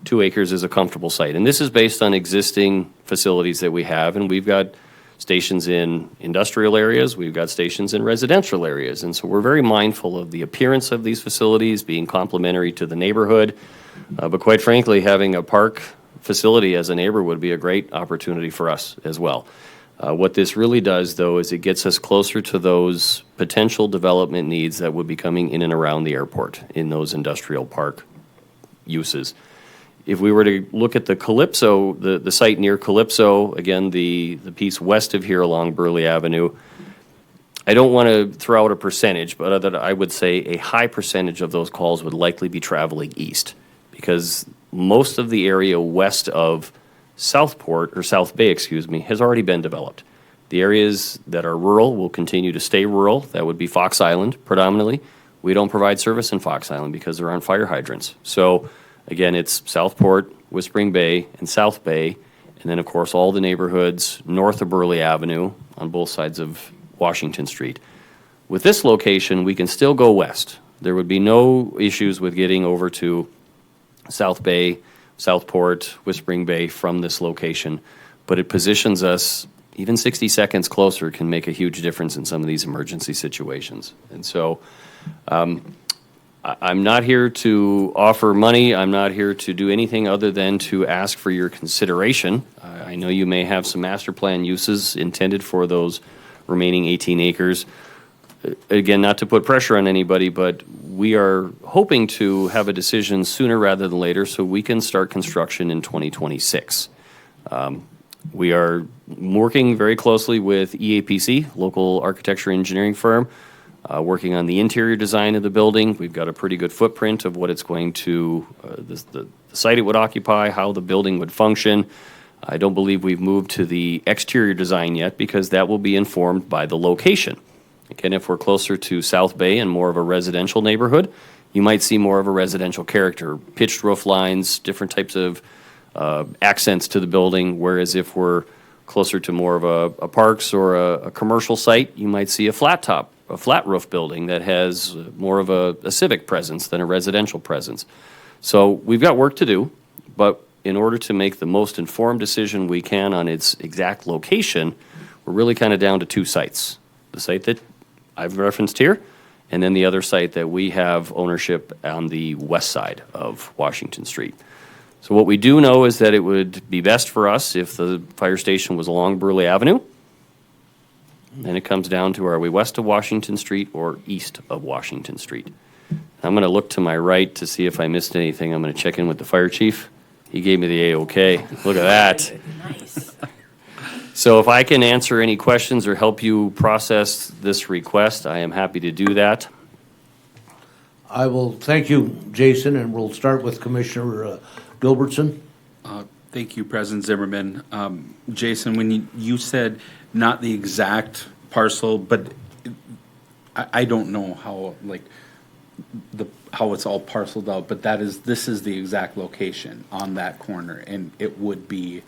S12: 2 acres is a comfortable site. And this is based on existing facilities that we have, and we've got stations in industrial areas, we've got stations in residential areas, and so we're very mindful of the appearance of these facilities being complementary to the neighborhood. But quite frankly, having a park facility as a neighbor would be a great opportunity for us as well. What this really does, though, is it gets us closer to those potential development needs that would be coming in and around the airport in those industrial park uses. If we were to look at the Calypso, the site near Calypso, again, the piece west of here along Burley Avenue, I don't want to throw out a percentage, but I would say a high percentage of those calls would likely be traveling east, because most of the area west of Southport, or South Bay, excuse me, has already been developed. The areas that are rural will continue to stay rural. That would be Fox Island predominantly. We don't provide service in Fox Island because there aren't fire hydrants. So again, it's Southport, Whispering Bay, and South Bay, and then, of course, all the neighborhoods north of Burley Avenue on both sides of Washington Street. With this location, we can still go west. There would be no issues with getting over to South Bay, Southport, Whispering Bay from this location, but it positions us, even 60 seconds closer can make a huge difference in some of these emergency situations. And so, I'm not here to offer money. I'm not here to do anything other than to ask for your consideration. I know you may have some master plan uses intended for those remaining 18 acres. Again, not to put pressure on anybody, but we are hoping to have a decision sooner rather than later so we can start construction in 2026. We are working very closely with EAPC, local architecture engineering firm, working on the interior design of the building. We've got a pretty good footprint of what it's going to, the site it would occupy, how the building would function. I don't believe we've moved to the exterior design yet because that will be informed by the location. Again, if we're closer to South Bay and more of a residential neighborhood, you might see more of a residential character, pitched roof lines, different types of accents to the building, whereas if we're closer to more of a parks or a commercial site, you might see a flat top, a flat roof building that has more of a civic presence than a residential presence. So we've got work to do, but in order to make the most informed decision we can on its exact location, we're really kind of down to 2 sites. The site that I've referenced here, and then the other site that we have ownership on the west side of Washington Street. So what we do know is that it would be best for us if the fire station was along Burley Avenue. Then it comes down to, are we west of Washington Street or east of Washington Street? I'm going to look to my right to see if I missed anything. I'm going to check in with the fire chief. He gave me the A-OK. Look at that.
S4: Nice.
S12: So if I can answer any questions or help you process this request, I am happy to do that.
S1: I will thank you, Jason, and we'll start with Commissioner Gilbertson.
S3: Thank you, President Zimmerman. Jason, when you said not the exact parcel, but I don't know how, like, how it's all parceled out, but this is the exact location on that corner, and it would be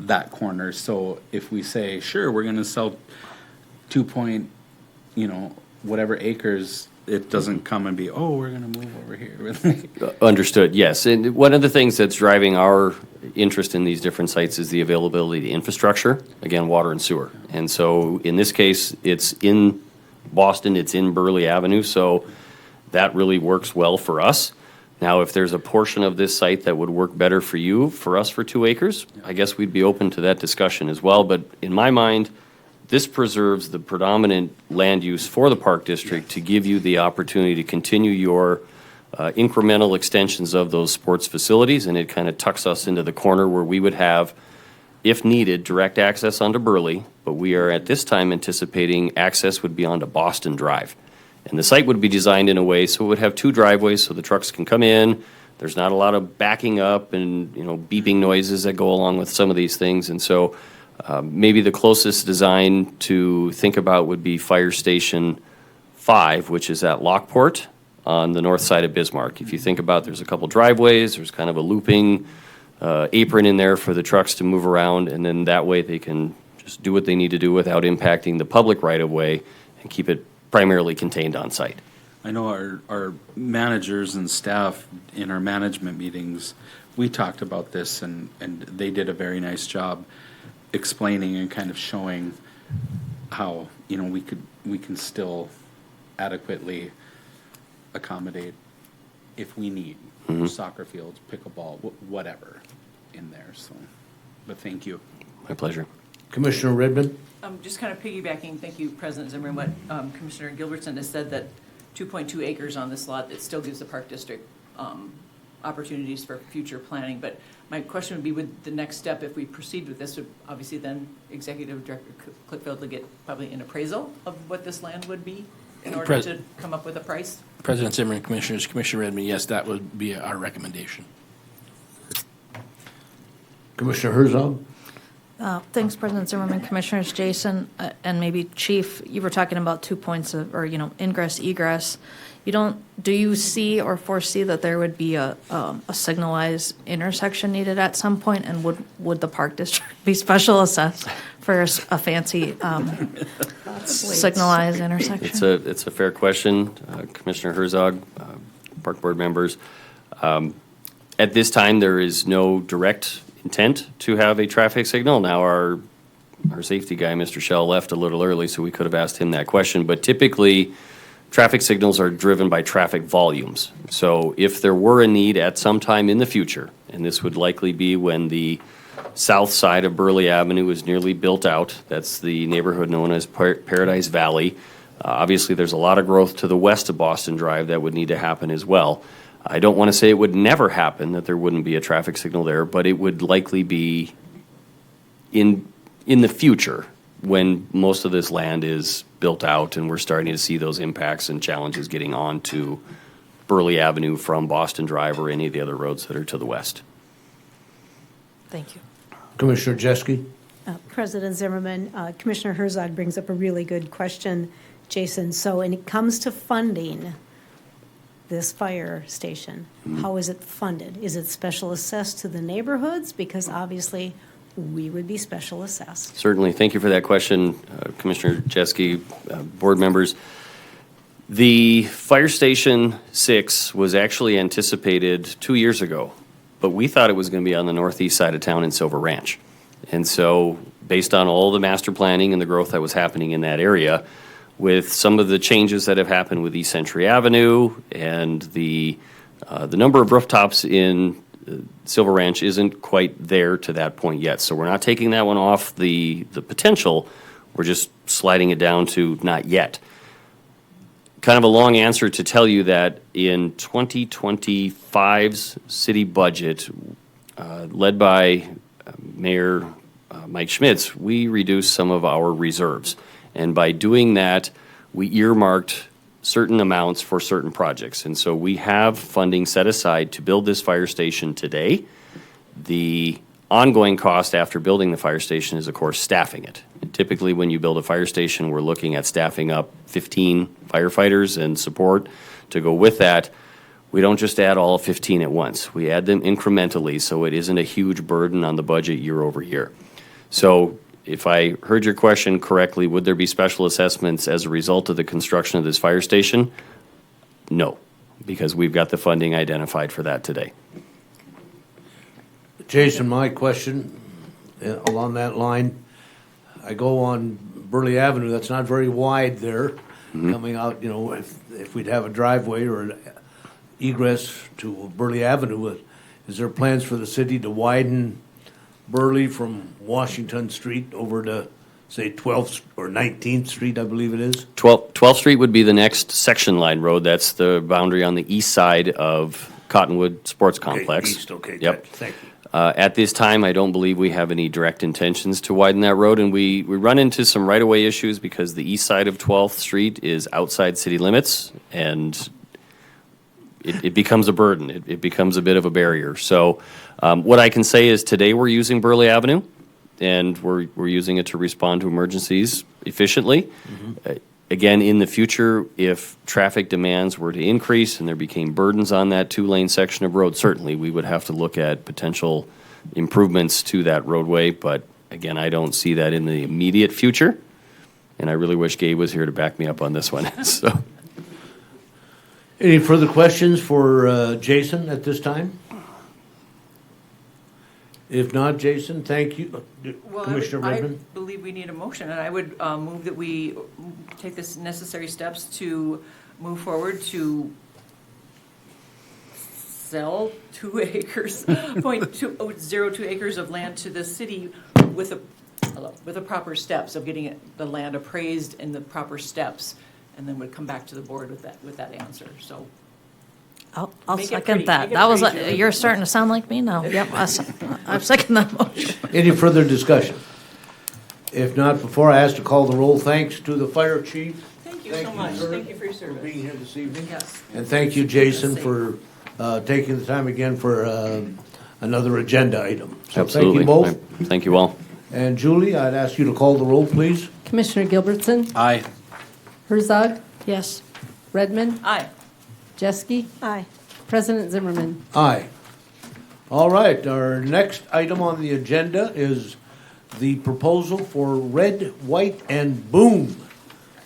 S3: that corner. So if we say, sure, we're going to sell 2 whatever acres, it doesn't come and be, oh, we're going to move over here.
S12: Understood, yes. And one of the things that's driving our interest in these different sites is the availability of infrastructure, again, water and sewer. And so in this case, it's in Boston, it's in Burley Avenue, so that really works well for us. Now, if there's a portion of this site that would work better for you, for us for 2 acres, I guess we'd be open to that discussion as well. But in my mind, This preserves the predominant land use for the Park District to give you the opportunity to continue your incremental extensions of those sports facilities, and it kind of tucks us into the corner where we would have, if needed, direct access onto Burley, but we are at this time anticipating access would be onto Boston Drive. And the site would be designed in a way so it would have two driveways so the trucks can come in. There's not a lot of backing up and, beeping noises that go along with some of these things. And so maybe the closest design to think about would be Fire Station 5, which is at Lockport on the north side of Bismarck. If you think about, there's a couple driveways, there's kind of a looping apron in there for the trucks to move around, and then that way they can just do what they need to do without impacting the public right-of-way and keep it primarily contained on site.
S3: I know our managers and staff in our management meetings, we talked about this, and they did a very nice job explaining and kind of showing how, we can still adequately accommodate if we need soccer fields, pickleball, whatever in there, so, but thank you.
S12: My pleasure.
S1: Commissioner Redmond?
S4: Just kind of piggybacking, thank you, President Zimmerman, what Commissioner Gilbertson has said, that 2.2 acres on this lot, that still gives the Park District opportunities for future planning. But my question would be, would the next step, if we proceed with this, would obviously then Executive Director Clipfield to get probably an appraisal of what this land would be in order to come up with a price?
S13: President Zimmerman, Commissioners, Commissioner Redmond, yes, that would be our recommendation.
S1: Commissioner Herzog?
S7: Thanks, President Zimmerman, Commissioners, Jason, and maybe Chief, you were talking about 2 points of, or, ingress, egress. Do you see or foresee that there would be a signalized intersection needed at some point? And would the Park District be special assessed for a fancy signalized intersection?
S12: It's a fair question, Commissioner Herzog, Park Board members. At this time, there is no direct intent to have a traffic signal. Now, our safety guy, Mr. Shell, left a little early, so we could have asked him that question. But typically, traffic signals are driven by traffic volumes. So if there were a need at some time in the future, and this would likely be when the south side of Burley Avenue is nearly built out, that's the neighborhood known as Paradise Valley. Obviously, there's a lot of growth to the west of Boston Drive that would need to happen as well. I don't want to say it would never happen, that there wouldn't be a traffic signal there, but it would likely be in the future when most of this land is built out and we're starting to see those impacts and challenges getting on to Burley Avenue from Boston Drive or any of the other roads that are to the west.
S7: Thank you.
S1: Commissioner Jeske?
S6: President Zimmerman, Commissioner Herzog brings up a really good question, Jason. So when it comes to funding this fire station, how is it funded? Is it special assessed to the neighborhoods? Because obviously, we would be special assessed.
S12: Certainly. Thank you for that question, Commissioner Jeske, board members. The Fire Station 6 was actually anticipated 2 years ago, but we thought it was going to be on the northeast side of town in Silver Ranch. And so, based on all the master planning and the growth that was happening in that area, with some of the changes that have happened with East Century Avenue and the number of rooftops in Silver Ranch isn't quite there to that point yet. So we're not taking that one off the potential. We're just sliding it down to not yet. Kind of a long answer to tell you that in 2025's city budget, led by Mayor Mike Schmitz, we reduced some of our reserves. And by doing that, we earmarked certain amounts for certain projects. And so we have funding set aside to build this fire station today. The ongoing cost after building the fire station is, of course, staffing it. And typically, when you build a fire station, we're looking at staffing up 15 firefighters and support to go with that. We don't just add all 15 at once. We add them incrementally so it isn't a huge burden on the budget year over year. So if I heard your question correctly, would there be special assessments as a result of the construction of this fire station? No, because we've got the funding identified for that today.
S1: Jason, my question along that line, I go on Burley Avenue, that's not very wide there, coming out, if we'd have a driveway or an egress to Burley Avenue, is there plans for the city to widen Burley from Washington Street over to say 12th or 19th Street, I believe it is?
S12: 12th Street would be the next section line road. That's the boundary on the east side of Cottonwood Sports Complex.
S1: East, okay,
S12: Yep.
S1: thank you.
S12: At this time, I don't believe we have any direct intentions to widen that road, and we run into some right-of-way issues because the east side of 12th Street is outside city limits, and it becomes a burden. It becomes a bit of a barrier. So what I can say is today we're using Burley Avenue, and we're using it to respond to emergencies efficiently. Again, in the future, if traffic demands were to increase and there became burdens on that two-lane section of road, certainly we would have to look at potential improvements to that roadway. But again, I don't see that in the immediate future. And I really wish Gabe was here to back me up on this one. So,
S1: Any further questions for Jason at this time? If not, Jason, thank you.
S4: Well,
S1: Commissioner
S4: I
S1: Redmond?
S4: believe we need a motion, and I would move that we take the necessary steps to move forward to sell 2 acres, 0.02 acres of land to the city with the proper steps of getting the land appraised in the proper steps, and then would come back to the board with that answer, so.
S7: I'll
S4: Make it
S7: second
S4: pretty.
S7: that.
S4: Make it
S7: That was,
S4: pretty, Julie.
S7: you're starting to sound like me now. Yep, I'm second that motion.
S1: Any further discussion? If not, before I ask to call the roll, thanks to the fire chief.
S4: Thank you so much.
S1: sir,
S4: Thank you for your
S1: For
S4: service.
S1: being here this evening.
S4: Yes.
S1: And thank you, Jason, for taking the time again for another agenda item. So
S12: absolutely.
S1: thank you both.
S12: Thank you all.
S1: And Julie, I'd ask you to call the roll, please.
S2: Commissioner Gilbertson,
S3: Aye.
S2: Herzog,
S7: Yes.
S2: Redmond,
S4: Aye.
S2: Jeske,
S6: Aye.
S2: President Zimmerman.
S1: Aye. All right, our next item on the agenda is the proposal for red, white, and boom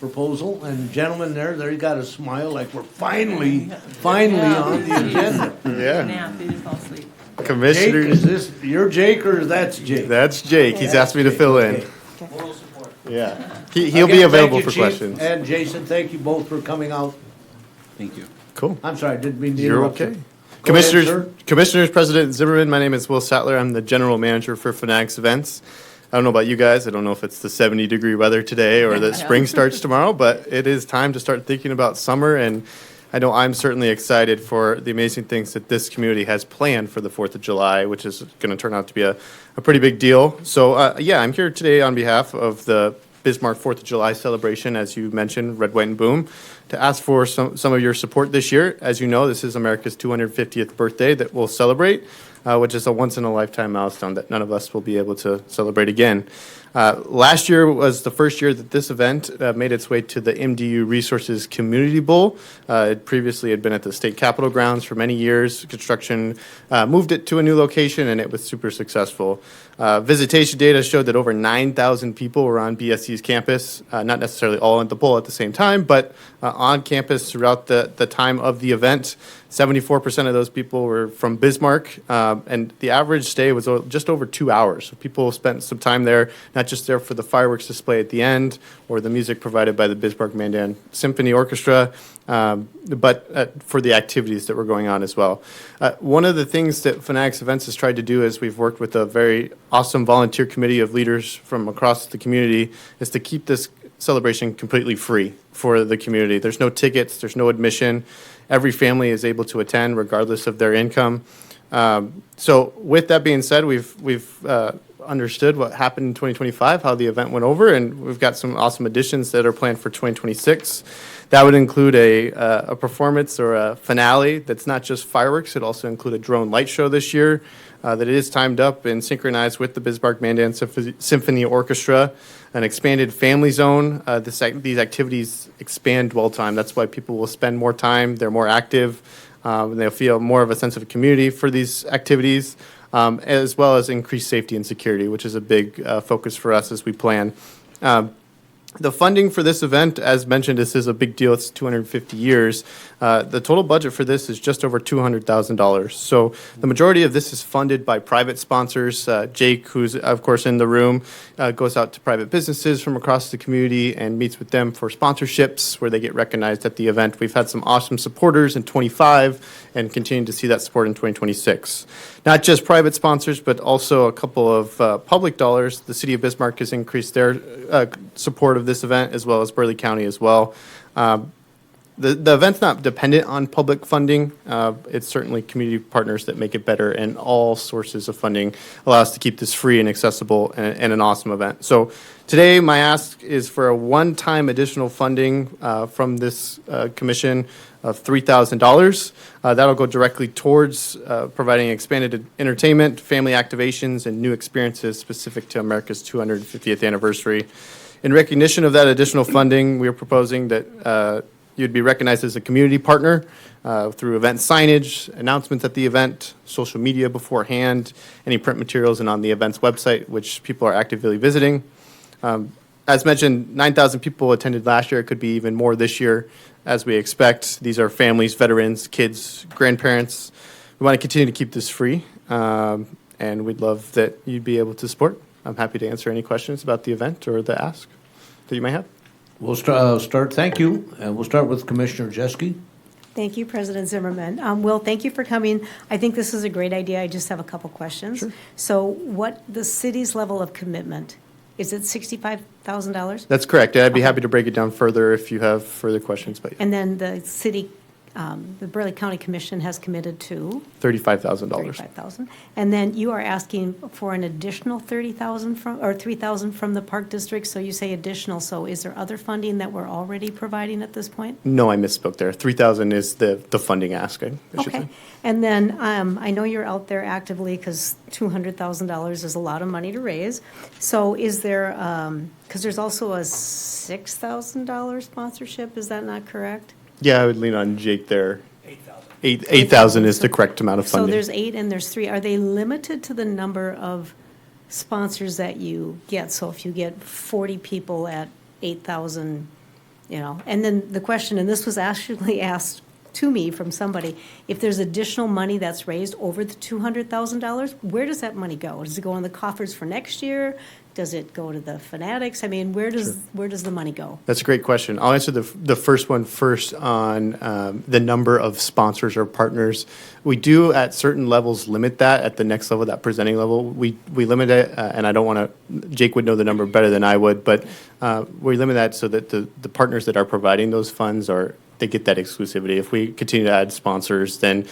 S1: proposal. And gentlemen, there you got a smile like we're finally on the agenda.
S14: Yeah.
S4: Nap, they didn't fall asleep.
S1: Jake,
S14: Commissioners,
S1: is this your Jake or that's Jake?
S14: that's Jake. He's asked me to fill in.
S1: Okay.
S14: Yeah. He'll be
S1: Again,
S14: available
S1: thank you,
S14: for
S1: Chief,
S14: questions.
S1: And Jason, thank you both for coming out.
S3: Thank you.
S14: Cool.
S1: I'm sorry, I didn't mean to
S14: You're
S1: interrupt you.
S14: okay.
S1: Go ahead, sir.
S14: Commissioners, President Zimmerman, my name is Will Sattler. I'm the general manager for Fanatics Events. I don't know about you guys. I don't know if it's the 70-degree weather today or that spring starts tomorrow, but it is time to start thinking about summer. And I know I'm certainly excited for the amazing things that this community has planned for the 4th of July, which is going to turn out to be a pretty big deal. So, yeah, I'm here today on behalf of the Bismarck 4th of July celebration, as you mentioned, Red, White, and Boom, to ask for some of your support this year. As you know, this is America's 250th birthday that we'll celebrate, which is a once-in-a-lifetime milestone that none of us will be able to celebrate again. Last year was the first year that this event made its way to the MDU Resources Community Bowl. It previously had been at the state capitol grounds for many years. Construction moved it to a new location, and it was super successful. Visitation data showed that over 9,000 people were on BSC's campus, not necessarily all at the bowl at the same time, but on campus throughout the time of the event. 74% of those people were from Bismarck, and the average stay was just over 2 hours. So people spent some time there, not just there for the fireworks display at the end or the music provided by the Bismarck Mandan Symphony Orchestra, but for the activities that were going on as well. One of the things that Fanatics Events has tried to do is we've worked with a very awesome volunteer committee of leaders from across the community is to keep this celebration completely free for the community. There's no tickets, there's no admission. Every family is able to attend regardless of their income. So with that being said, we've understood what happened in 2025, how the event went over, and we've got some awesome additions that are planned for 2026. That would include a performance or a finale that's not just fireworks. It also include a drone light show this year that is timed up and synchronized with the Bismarck Mandan Symphony Orchestra. An expanded family zone. These activities expand dwell time. That's why people will spend more time. They're more active. And they'll feel more of a sense of community for these activities, as well as increased safety and security, which is a big focus for us as we plan. The funding for this event, as mentioned, this is a big deal. It's 250 years. The total budget for this is just over $200,000. So the majority of this is funded by private sponsors. Jake, who's of course in the room, goes out to private businesses from across the community and meets with them for sponsorships where they get recognized at the event. We've had some awesome supporters in 25 and continue to see that support in 2026. Not just private sponsors, but also a couple of public dollars. The city of Bismarck has increased their support of this event, as well as Burleigh County as well. The event's not dependent on public funding. It's certainly community partners that make it better, and all sources of funding allow us to keep this free and accessible and an awesome event. So today, my ask is for a one-time additional funding from this commission of $3,000. That'll go directly towards providing expanded entertainment, family activations, and new experiences specific to America's 250th anniversary. In recognition of that additional funding, we are proposing that you'd be recognized as a community partner through event signage, announcements at the event, social media beforehand, any print materials, and on the event's website, which people are actively visiting. As mentioned, 9,000 people attended last year. It could be even more this year, as we expect. These are families, veterans, kids, grandparents. We want to continue to keep this free, and we'd love that you'd be able to support. I'm happy to answer any questions about the event or the ask that you may have.
S1: We'll start, thank you, and we'll start with Commissioner Jeske.
S6: Thank you, President Zimmerman. Will, thank you for coming. I think this is a great idea. I just have a couple questions.
S14: Sure.
S6: So what the city's level of commitment, is it $65,000?
S14: That's correct. I'd be happy to break it down further if you have further questions. But
S6: And then the city, the Burleigh County Commission has committed to?
S14: $35,000.
S6: $35,000. And then you are asking for an additional $30,000 from, or $3,000 from the Park District, so you say additional, so is there other funding that we're already providing at this point?
S14: No, I misspoke there. $3,000 is the funding ask, I should
S6: Okay.
S14: say.
S6: And then I know you're out there actively because $200,000 is a lot of money to raise. So is there, because there's also a $6,000 sponsorship, is that not correct?
S14: Yeah, I would lean on Jake there. 8,000 is the correct amount of
S6: So
S14: funding.
S6: there's 8 and there's 3. Are they limited to the number of sponsors that you get? So if you get 40 people at 8,000, you know, and then the question, and this was actually asked to me from somebody, if there's additional money that's raised over the $200,000, where does that money go? Does it go in the coffers for next year? Does it go to the fanatics? I mean, where does the money go?
S14: That's a great question. I'll answer the first one first on the number of sponsors or partners. We do at certain levels limit that. At the next level, that presenting level, we limit it, and I don't want to, Jake would know the number better than I would, but we limit that so that the partners that are providing those funds they get that exclusivity. If we continue to add sponsors, then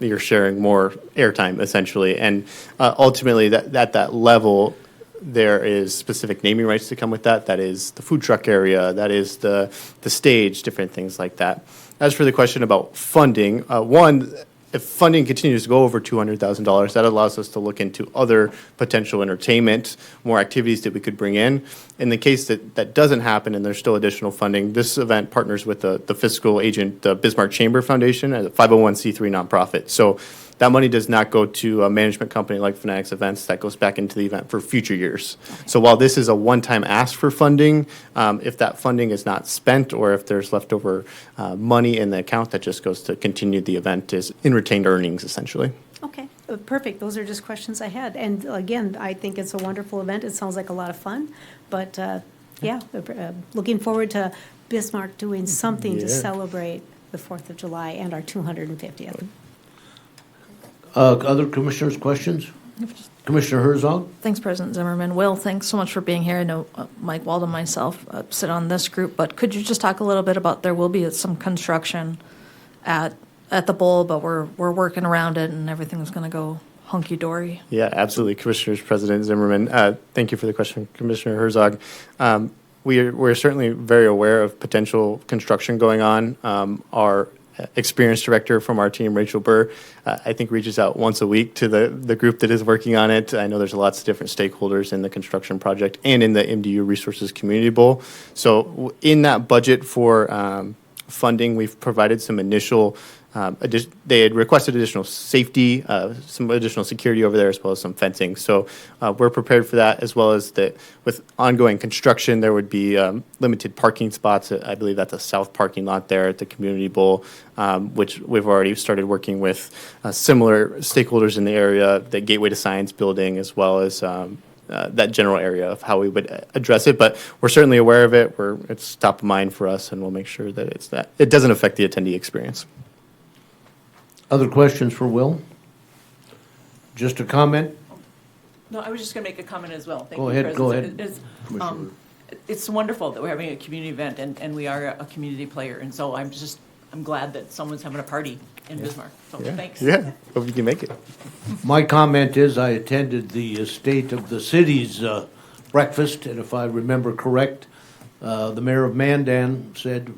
S14: you're sharing more airtime essentially. And ultimately, at that level, there is specific naming rights to come with that. That is the food truck area. That is the stage, different things like that. As for the question about funding, one, if funding continues to go over $200,000, that allows us to look into other potential entertainment, more activities that we could bring in. In the case that doesn't happen and there's still additional funding, this event partners with the fiscal agent, the Bismarck Chamber Foundation, a 501c3 nonprofit. So that money does not go to a management company like Fanatics Events. That goes back into the event for future years. So while this is a one-time ask for funding, if that funding is not spent or if there's leftover money in the account, that just goes to continue the event as in retained earnings, essentially.
S6: Okay, perfect. Those are just questions I had. And again, I think it's a wonderful event. It sounds like a lot of fun. But looking forward to Bismarck doing something to celebrate the 4th of July and our 250th.
S1: Other commissioners' questions? Commissioner Herzog?
S7: Thanks, President Zimmerman. Will, thanks so much for being here. I know Mike Wald and myself sit on this group, but could you just talk a little bit about, there will be some construction at the bowl, but we're working around it and everything's going to go hunky-dory?
S14: Yeah, absolutely. Commissioners, President Zimmerman, thank you for the question, Commissioner Herzog. We're certainly very aware of potential construction going on. Our experienced director from our team, Rachel Burr, I think reaches out once a week to the group that is working on it. I know there's lots of different stakeholders in the construction project and in the MDU Resources Community Bowl. So in that budget for funding, we've provided some initial They had requested additional safety, some additional security over there, as well as some fencing. So we're prepared for that, as well as that with ongoing construction, there would be limited parking spots. I believe that's a south parking lot there at the Community Bowl, which we've already started working with similar stakeholders in the area, the Gateway to Science building, as well as that general area of how we would address it. But we're certainly aware of it. It's top of mind for us, and we'll make sure that it doesn't affect the attendee experience.
S1: Other questions for Will? Just a comment?
S4: No, I was just going to make a comment as well. Thank
S1: Go
S4: you,
S1: ahead, go
S4: President.
S1: ahead.
S4: It's wonderful that we're having a community event, and we are a community player, and so I'm glad that someone's having a party in Bismarck, so thanks.
S14: Yeah, hope you can make it.
S1: My comment is I attended the State of the City's breakfast, and if I remember correct, the mayor of Mandan said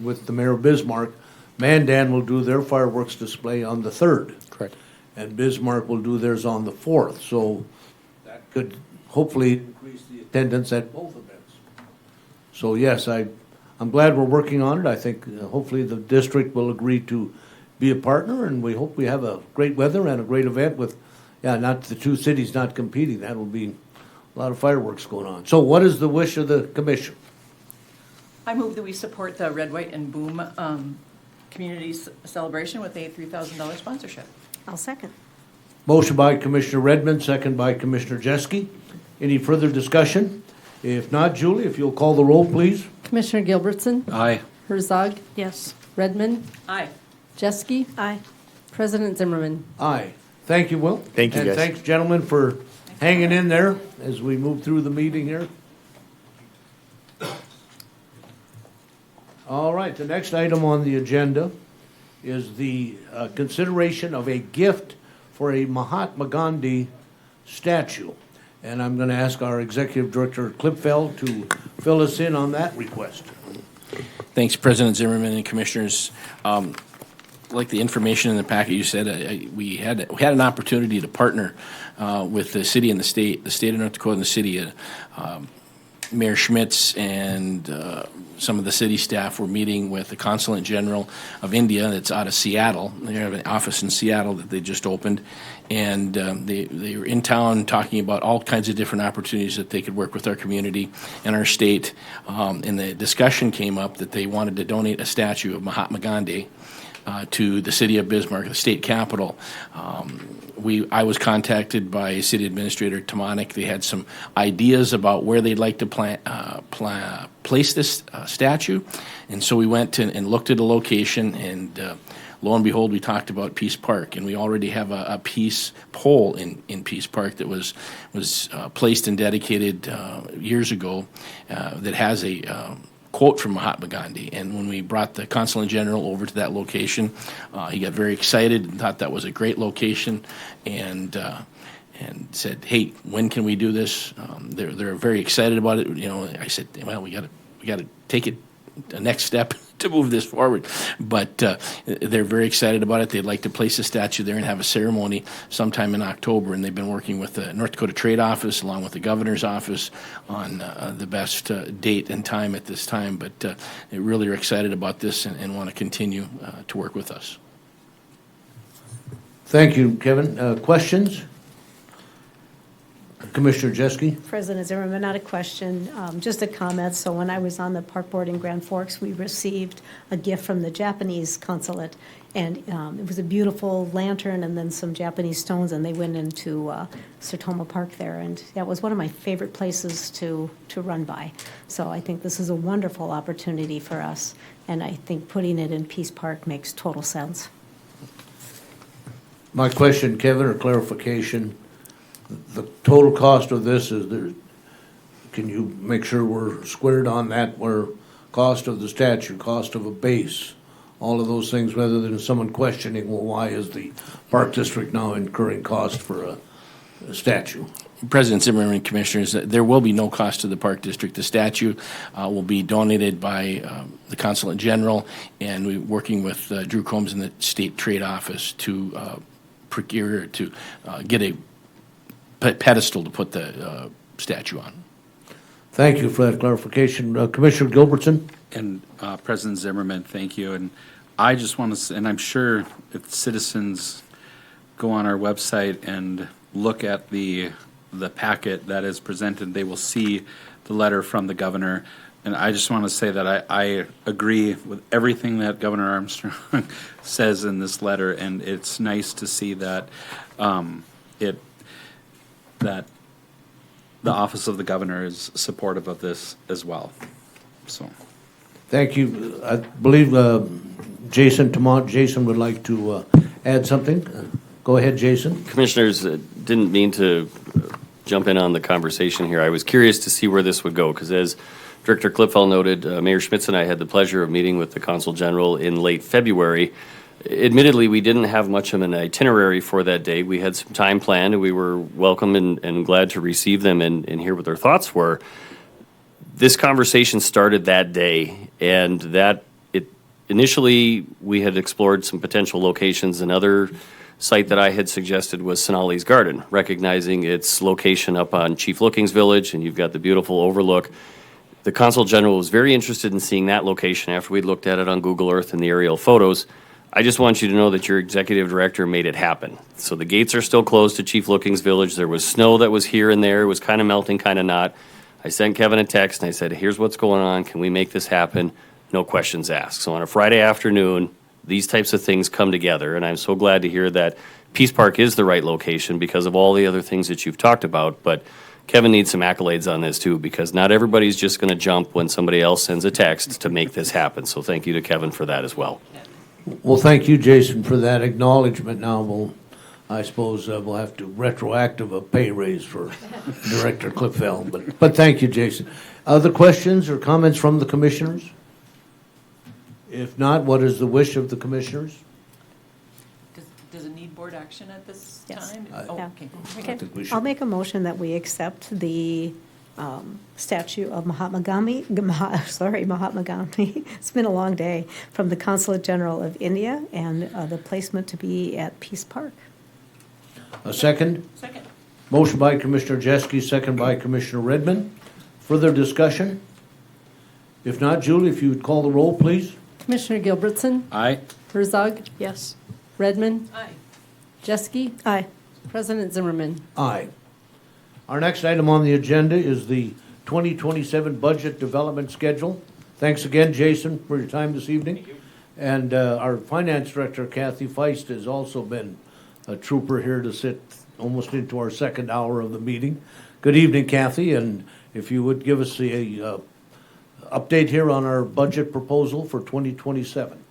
S1: with the mayor of Bismarck, Mandan will do their fireworks display on the 3rd.
S14: Correct.
S1: And Bismarck will do theirs on the 4th. So that could hopefully increase the attendance at both events. So yes, I'm glad we're working on it. I think hopefully the district will agree to be a partner, and we hope we have a great weather and a great event with, not the two cities not competing. That will be a lot of fireworks going on. So what is the wish of the commission?
S4: I move that we support the Red, White, and Boom community celebration with a $3,000 sponsorship.
S6: I'll second.
S1: Motion by Commissioner Redmond, second by Commissioner Jeske. Any further discussion? If not, Julie, if you'll call the roll, please.
S2: Commissioner Gilbertson?
S3: Aye.
S2: Herzog?
S7: Yes.
S2: Redmond?
S4: Aye.
S2: Jeske?
S6: Aye.
S2: President Zimmerman?
S1: Aye. Thank you, Will.
S14: Thank you,
S1: And
S14: guys.
S1: thanks, gentlemen, for hanging in there as we move through the meeting here. All right, the next item on the agenda is the consideration of a gift for a Mahatma Gandhi statue. And I'm going to ask our Executive Director, Klipfeld, to fill us in on that request.
S13: Thanks, President Zimmerman and Commissioners. Like the information in the packet you said, we had an opportunity to partner with the city and the state of North Dakota and the city. Mayor Schmitz and some of the city staff were meeting with the Consulate General of India that's out of Seattle. They have an office in Seattle that they just opened. And they were in town talking about all kinds of different opportunities that they could work with our community and our state. And the discussion came up that they wanted to donate a statue of Mahatma Gandhi to the city of Bismarck, the state capital. I was contacted by City Administrator Tomanik. They had some ideas about where they'd like to place this statue, and so we went and looked at a location, and lo and behold, we talked about Peace Park, and we already have a peace pole in Peace Park that was placed and dedicated years ago that has a quote from Mahatma Gandhi. And when we brought the Consulate General over to that location, he got very excited and thought that was a great location, and said, "Hey, when can we do this?" They're very excited about it. I said, "Well, we got to take it a next step to move this forward." But they're very excited about it. They'd like to place a statue there and have a ceremony sometime in October. And they've been working with the North Dakota Trade Office along with the governor's office on the best date and time at this time. But they really are excited about this and want to continue to work with us.
S1: Thank you, Kevin. Questions? Commissioner Jeske?
S6: President Zimmerman, not a question, just a comment. So when I was on the park board in Grand Forks, we received a gift from the Japanese consulate, and it was a beautiful lantern and then some Japanese stones, and they went into Sertoma Park there, and that was one of my favorite places to run by. So I think this is a wonderful opportunity for us, and I think putting it in Peace Park makes total sense.
S1: My question, Kevin, or clarification, the total cost of this can you make sure we're squared on that, where cost of the statue, cost of a base, all of those things, rather than someone questioning, well, why is the park district now incurring cost for a statue?
S13: President Zimmerman and Commissioners, there will be no cost to the Park District. The statue will be donated by the Consulate General, and we're working with Drew Combs in the State Trade Office to procure, to get a pedestal to put the statue on.
S1: Thank you for that clarification. Commissioner Gilbertson?
S3: And President Zimmerman, thank you. And I just want to, and I'm sure if citizens go on our website and look at the packet that is presented, they will see the letter from the governor. And I just want to say that I agree with everything that Governor Armstrong says in this letter, and it's nice to see that that the office of the governor is supportive of this as well. So,
S1: Thank you. I believe Jason Tamont, Jason would like to add something. Go ahead, Jason.
S12: Commissioners, didn't mean to jump in on the conversation here. I was curious to see where this would go, because as Director Klipfel noted, Mayor Schmitz and I had the pleasure of meeting with the Consul General in late February. Admittedly, we didn't have much of an itinerary for that day. We had some time planned, and we were welcome and glad to receive them and hear what their thoughts were. This conversation started that day, and initially we had explored some potential locations. Another site that I had suggested was Sonali's Garden, recognizing its location up on Chief Looking's Village, and you've got the beautiful overlook. The Consul General was very interested in seeing that location after we'd looked at it on Google Earth and the aerial photos. I just want you to know that your executive director made it happen. So the gates are still closed to Chief Looking's Village. There was snow that was here and there. It was kind of melting, kind of not. I sent Kevin a text and I said, here's what's going on. Can we make this happen? No questions asked. So on a Friday afternoon, these types of things come together. And I'm so glad to hear that Peace Park is the right location because of all the other things that you've talked about. But Kevin needs some accolades on this too, because not everybody's just going to jump when somebody else sends a text to make this happen. So thank you to Kevin for that as well.
S1: Well, thank you, Jason, for that acknowledgement. Now, I suppose we'll have to retroactive a pay raise for Director Klipfel, but thank you, Jason. Other questions or comments from the commissioners? If not, what is the wish of the commissioners?
S4: Does it need board action at this
S6: Yes.
S4: time?
S6: Yeah.
S4: Okay.
S1: I think we should.
S6: I'll make a motion that we accept the statue of Mahatma Gandhi. It's been a long day, from the Consulate General of India, and the placement to be at Peace Park.
S1: A second?
S4: Second.
S1: Motion by Commissioner Jeske, second by Commissioner Redmond. Further discussion? If not, Julie, if you would call the roll, please.
S2: Commissioner Gilbertson,
S3: aye.
S2: Herzog,
S7: Yes.
S2: Redmond,
S4: Aye.
S2: Jeske,
S6: Aye.
S2: President Zimmerman.
S1: Aye. Our next item on the agenda is the 2027 Budget Development Schedule. Thanks again, Jason, for your time this evening. Thank you. And our Finance Director, Kathy Feist, has also been a trooper here to sit almost into our second hour of the meeting. Good evening, Kathy, and if you would give us a update here on our budget proposal for 2027.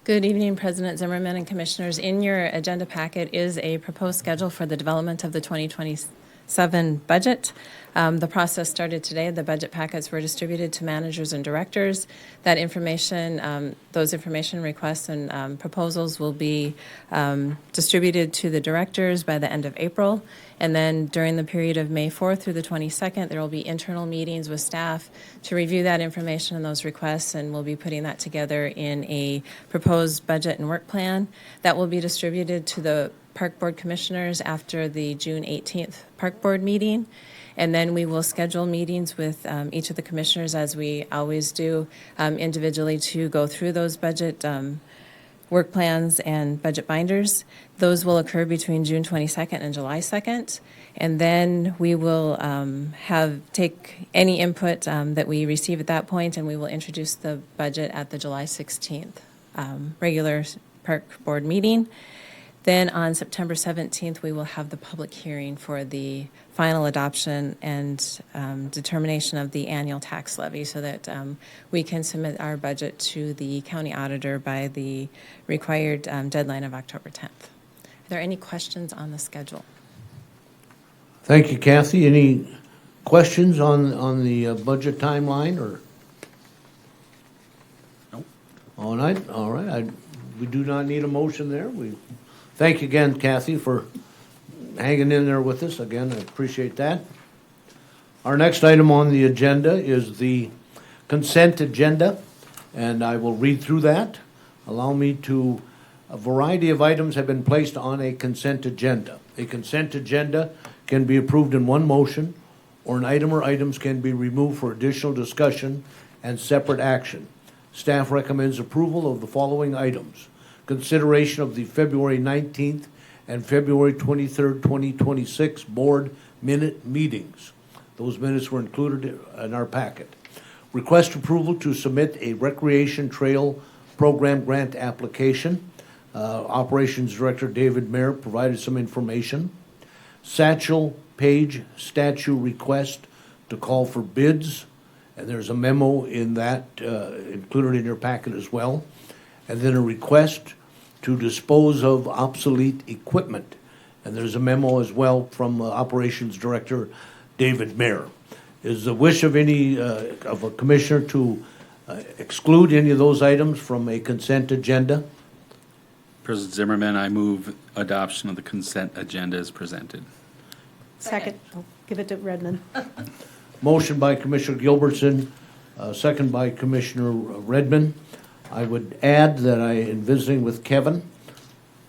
S15: Good evening, President Zimmerman and Commissioners. In your agenda packet is a proposed schedule for the development of the 2027 budget. The process started today. The budget packets were distributed to managers and directors. That information, those information requests and proposals will be distributed to the directors by the end of April. And then during the period of May 4th through the 22nd, there will be internal meetings with staff to review that information and those requests, and we'll be putting that together in a proposed budget and work plan that will be distributed to the Park Board Commissioners after the June 18th Park Board meeting. And then we will schedule meetings with each of the commissioners, as we always do, individually, to go through those budget work plans and budget binders. Those will occur between June 22nd and July 2nd. And then we will take any input that we receive at that point, and we will introduce the budget at the July 16th regular Park Board meeting. Then on September 17th, we will have the public hearing for the final adoption and determination of the annual tax levy, so that we can submit our budget to the county auditor by the required deadline of October 10th. Are there any questions on the schedule?
S1: Thank you, Kathy. Any questions on the budget timeline, or?
S3: Nope.
S1: All right. We do not need a motion there. We thank you again, Kathy, for hanging in there with us. Again, I appreciate that. Our next item on the agenda is the consent agenda, and I will read through that. Allow me to, a variety of items have been placed on a consent agenda. A consent agenda can be approved in one motion, or an item or items can be removed for additional discussion and separate action. Staff recommends approval of the following items. Consideration of the February 19th and February 23rd, 2026 board minute meetings. Those minutes were included in our packet. Request approval to submit a recreation trail program grant application. Operations Director David Mayer provided some information. Satchel Page statue request to call for bids, and there's a memo in that included in your packet as well. And then a request to dispose of obsolete equipment, and there's a memo as well from Operations Director David Mayer. Is the wish of any of a commissioner to exclude any of those items from a consent agenda?
S3: President Zimmerman, I move adoption of the consent agenda as presented.
S6: Second. Oh, give it to Redmond.
S1: Motion by Commissioner Gilbertson, second by Commissioner Redmond. I would add that in visiting with Kevin,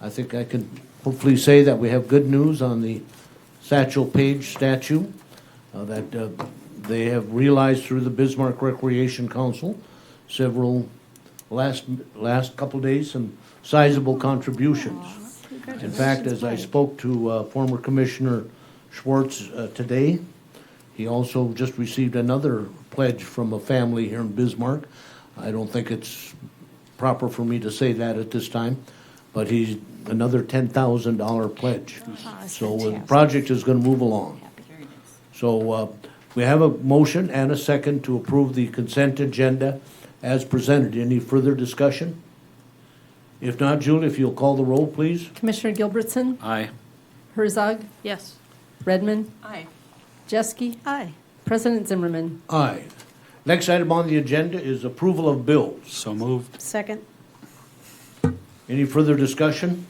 S1: I think I can hopefully say that we have good news on the Satchel Page statue, that they have realized through the Bismarck Recreation Council several last couple days some sizable contributions. In fact, as I spoke to former Commissioner Schwartz today, he also just received another pledge from a family here in Bismarck. I don't think it's proper for me to say that at this time, but he's another $10,000 pledge. So the project is going to move along. So we have a motion and a second to approve the consent agenda as presented. Any further discussion? If not, Julie, if you'll call the roll, please.
S2: Commissioner Gilbertson,
S3: Aye.
S2: Herzog,
S7: Yes.
S2: Redmond,
S4: Aye.
S2: Jeske,
S6: Aye.
S2: President Zimmerman.
S1: Aye. Next item on the agenda is approval of bills.
S3: So moved.
S6: Second.
S1: Any further discussion?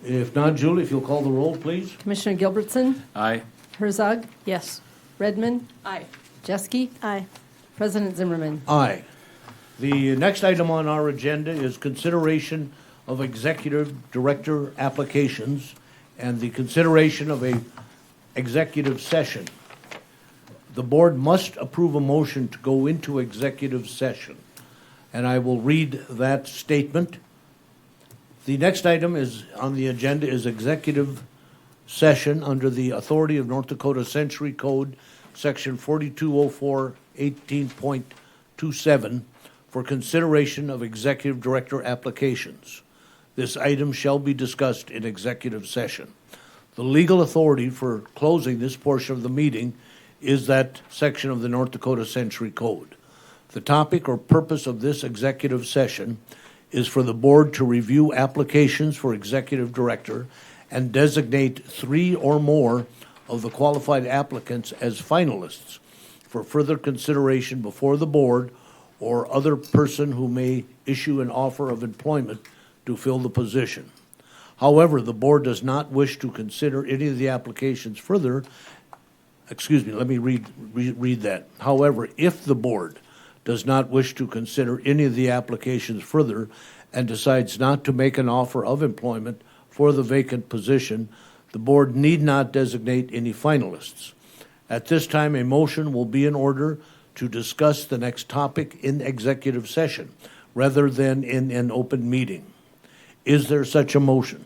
S1: If not, Julie, if you'll call the roll, please.
S2: Commissioner Gilbertson,
S3: Aye.
S2: Herzog,
S7: Yes.
S2: Redmond,
S4: Aye.
S2: Jeske,
S6: Aye.
S2: President Zimmerman.
S1: Aye. The next item on our agenda is consideration of executive director applications and the consideration of a executive session. The board must approve a motion to go into executive session, and I will read that statement. The next item is on the agenda is executive session under the authority of North Dakota Century Code, Section 4204, 18.27, for consideration of executive director applications. This item shall be discussed in executive session. The legal authority for closing this portion of the meeting is that section of the North Dakota Century Code. The topic or purpose of this executive session is for the board to review applications for executive director and designate 3 or more of the qualified applicants as finalists for further consideration before the board or other person who may issue an offer of employment to fill the position. However, the board does not wish to consider any of the applications further. Excuse me, let me read that. However, if the board does not wish to consider any of the applications further and decides not to make an offer of employment for the vacant position, the board need not designate any finalists. At this time, a motion will be in order to discuss the next topic in executive session rather than in an open meeting. Is there such a motion?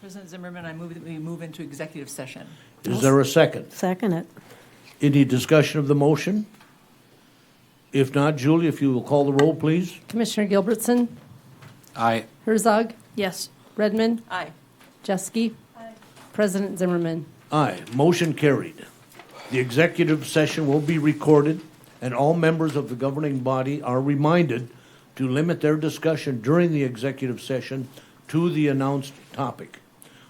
S4: President Zimmerman, I move that we move into executive session.
S1: Is there a second?
S6: Second it.
S1: Any discussion of the motion? If not, Julie, if you will call the roll, please.
S2: Commissioner Gilbertson,
S3: Aye.
S2: Herzog,
S7: Yes.
S2: Redmond,
S4: Aye.
S2: Jeske, President Zimmerman.
S1: Aye. Motion carried. The executive session will be recorded, and all members of the governing body are reminded to limit their discussion during the executive session to the announced topic.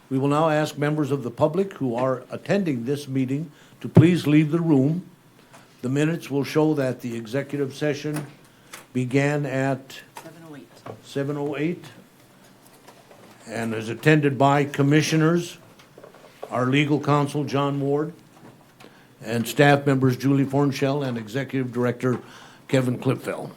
S1: We will now ask members of the public who are attending this meeting to please leave the room. The minutes will show that the executive session began at
S4: 7:08.
S1: 7:08 and is attended by commissioners, our legal counsel, John Ward, and staff members Julie Fornshell and Executive Director Kevin Klipfel.